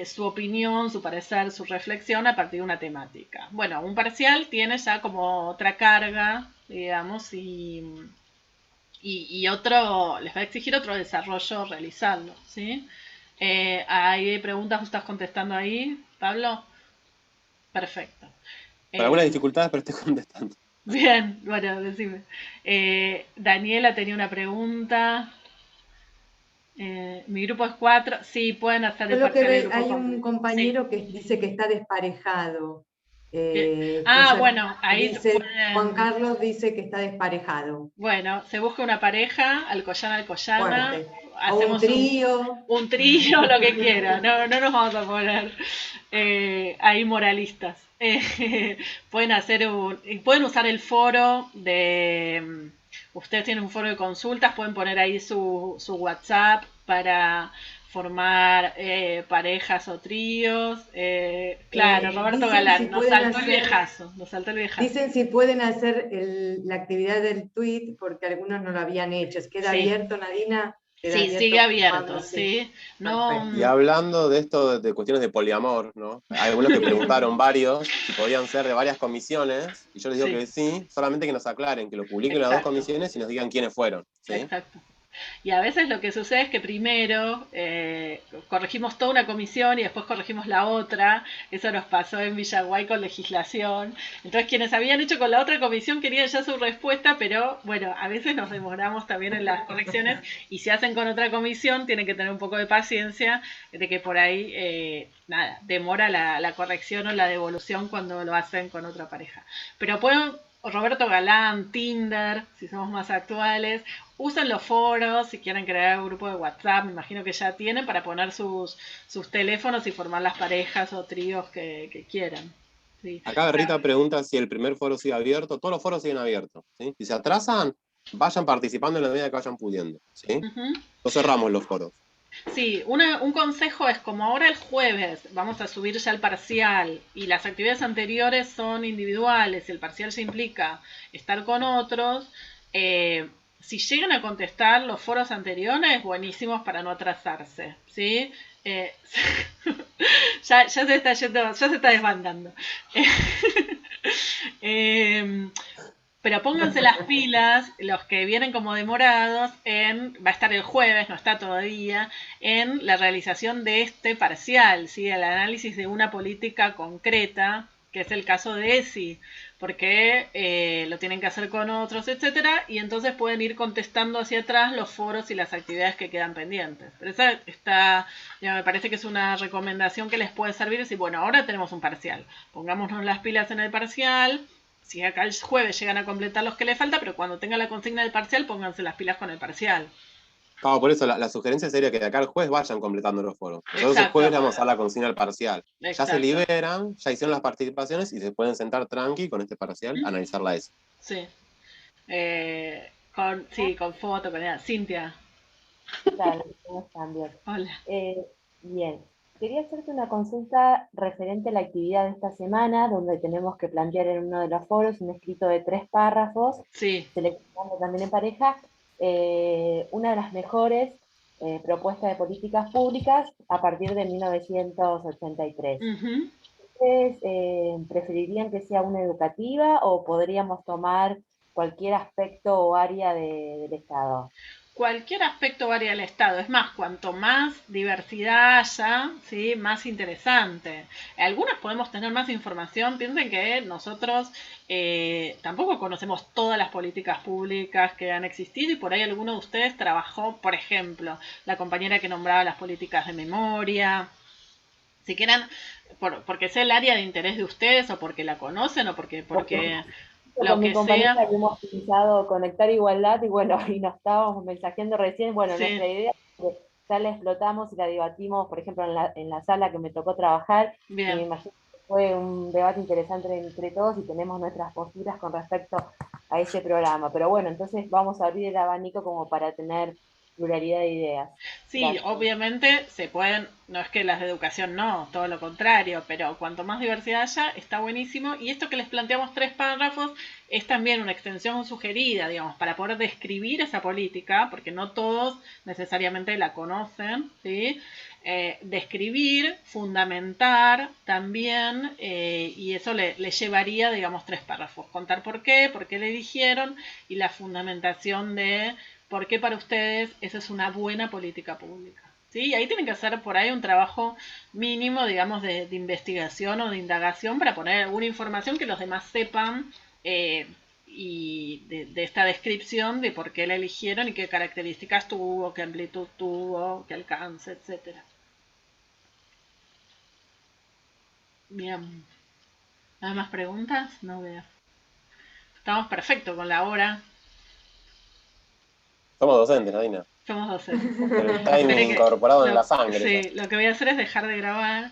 su opinión, su parecer, su reflexión a partir de una temática. Bueno, un parcial tiene ya como otra carga, digamos, y otro, les va a exigir otro desarrollo realizarlo, ¿sí? ¿Hay preguntas que estás contestando ahí, Pablo? Perfecto. Para algunas dificultades, pero estoy contestando. Bien, bueno, decime. Daniela tenía una pregunta. Mi grupo es 4. Sí, pueden hacer Yo el lo que parcial de ve, grupo hay un completo. Sí. compañero que dice que está desparejado. Bueno, ahí Dice, Juan pueden. Carlos dice que está desparejado. Bueno, se busca una pareja, Alcoyana, Fuerte. O un hacemos trío. un trío, lo que quiera, no nos vamos a poner ahí moralistas. Pueden usar el foro ustedes tienen un foro de consultas, pueden poner ahí su WhatsApp para formar parejas o tríos. Claro, Roberto Galán, nos saltó el viejazo. Dicen si pueden hacer la actividad del tweet, porque algunos no lo habían hecho. ¿Queda abierto, Nadina? Sí, sigue abierto, sí. No, Y hablando de esto, de cuestiones de poliamor, ¿no? Hay algunos que preguntaron varios si podían ser de varias comisiones, y yo les digo que sí, solamente que nos aclaren, que lo publiquen las 2 comisiones y nos digan quiénes fueron, ¿sí? Exacto. Y a veces lo que sucede es que primero corregimos toda una comisión y después corregimos la otra. Eso nos pasó en Villaguay con legislación. Entonces quienes habían hecho con la otra comisión querían ya su respuesta, pero bueno, a veces nos demoramos también en las correcciones y si hacen con otra comisión tienen que tener un poco de paciencia de que por ahí demora la corrección o la devolución cuando lo hacen con otra pareja. Pero pueden... Roberto Galán, Tinder, si somos más actuales, usen los foros, si quieren crear un grupo de WhatsApp, me imagino que ya tienen para poner sus teléfonos y formar las parejas o tríos que quieran. Sí. Acá Rita pregunta si el primer foro sigue abierto. Todos los foros siguen abiertos, ¿sí? Si se atrasan, vayan participando en la medida que vayan pudiendo, ¿sí? No cerramos los foros. Sí, un consejo es, como ahora el jueves vamos a subir ya el parcial y las actividades anteriores son individuales, el parcial se implica estar con otros, si llegan a contestar los foros anteriores, buenísimos para no atrasarse, ¿sí? Ya se está yendo, ya se está desbandando. Pero pónganse las pilas, los que vienen como demorados, va a estar el jueves, no está todavía, en la realización de este parcial, ¿sí? El análisis de una política concreta, que es el caso de ESI, porque lo tienen que hacer con otros, etcétera, y entonces pueden ir contestando hacia atrás los foros y las actividades que quedan pendientes. Pero esa me parece que es una recomendación que les puede servir, decir, bueno, ahora tenemos un parcial, pongámonos las pilas en el parcial. Si acá el jueves llegan a completar los que les falta, pero cuando tengan la consigna del parcial, pónganse las pilas con el parcial. Claro, por eso la sugerencia sería que de acá al jueves vayan completando los foros. Nosotros el jueves le vamos a dar la consigna al parcial. Ya se liberan, ya hicieron las participaciones y se pueden sentar tranqui con este parcial, analizarla eso. Sí. Con foto, con ella. Cintia. ¿Qué tal? ¿Cómo están? Bien. Hola. Bien. Quería hacerte una consulta referente a la actividad de esta semana, donde tenemos que plantear en uno de los foros un escrito de 3 párrafos, seleccionando también en pareja, una de las mejores propuestas de políticas públicas a partir de 1983. ¿Ustedes preferirían que sea una educativa o podríamos tomar cualquier aspecto o área del Estado? Cualquier aspecto varía del Estado. Es más, cuanto más diversidad haya, ¿sí? Más interesante. Algunas podemos tener más información. Piensen que nosotros tampoco conocemos todas las políticas públicas que han existido y por ahí alguno de ustedes trabajó, por ejemplo, la compañera que nombraba las políticas de memoria. Si quieren, porque es el área de interés de ustedes o porque la conocen o porque con mi compañera que hemos utilizado Conectar Igualdad y bueno, y nos estábamos mensajeando recién, bueno, nuestra idea es que ya la explotamos y la debatimos, por ejemplo, en la sala que me tocó trabajar, y me imagino que fue un debate interesante entre todos y tenemos nuestras posturas con respecto a ese programa, pero bueno, entonces vamos a abrir el abanico como para tener pluralidad de ideas. Sí, gracias. Obviamente se pueden, no es que las de educación no, todo lo contrario, pero cuanto más diversidad haya, está buenísimo. Y esto que les planteamos 3 párrafos es también una extensión sugerida, digamos, para poder describir esa política, porque no todos necesariamente la conocen, ¿sí? Describir, fundamentar también, y eso le llevaría, digamos, 3 párrafos. Contar por qué le eligieron y la fundamentación de por qué para ustedes esa es una buena política pública. ¿Sí? Y ahí tienen que hacer por ahí un trabajo mínimo, digamos, de investigación o de indagación para poner alguna información que los demás sepan de esta descripción de por qué la eligieron y qué características tuvo, qué amplitud tuvo, qué alcance, etc. Bien. ¿Hay más preguntas? No veo. Estamos perfectos con la hora. Somos docentes, Nadina. Somos docentes. Está incorporado en la sangre. Sí, lo que voy a hacer es dejar de grabar.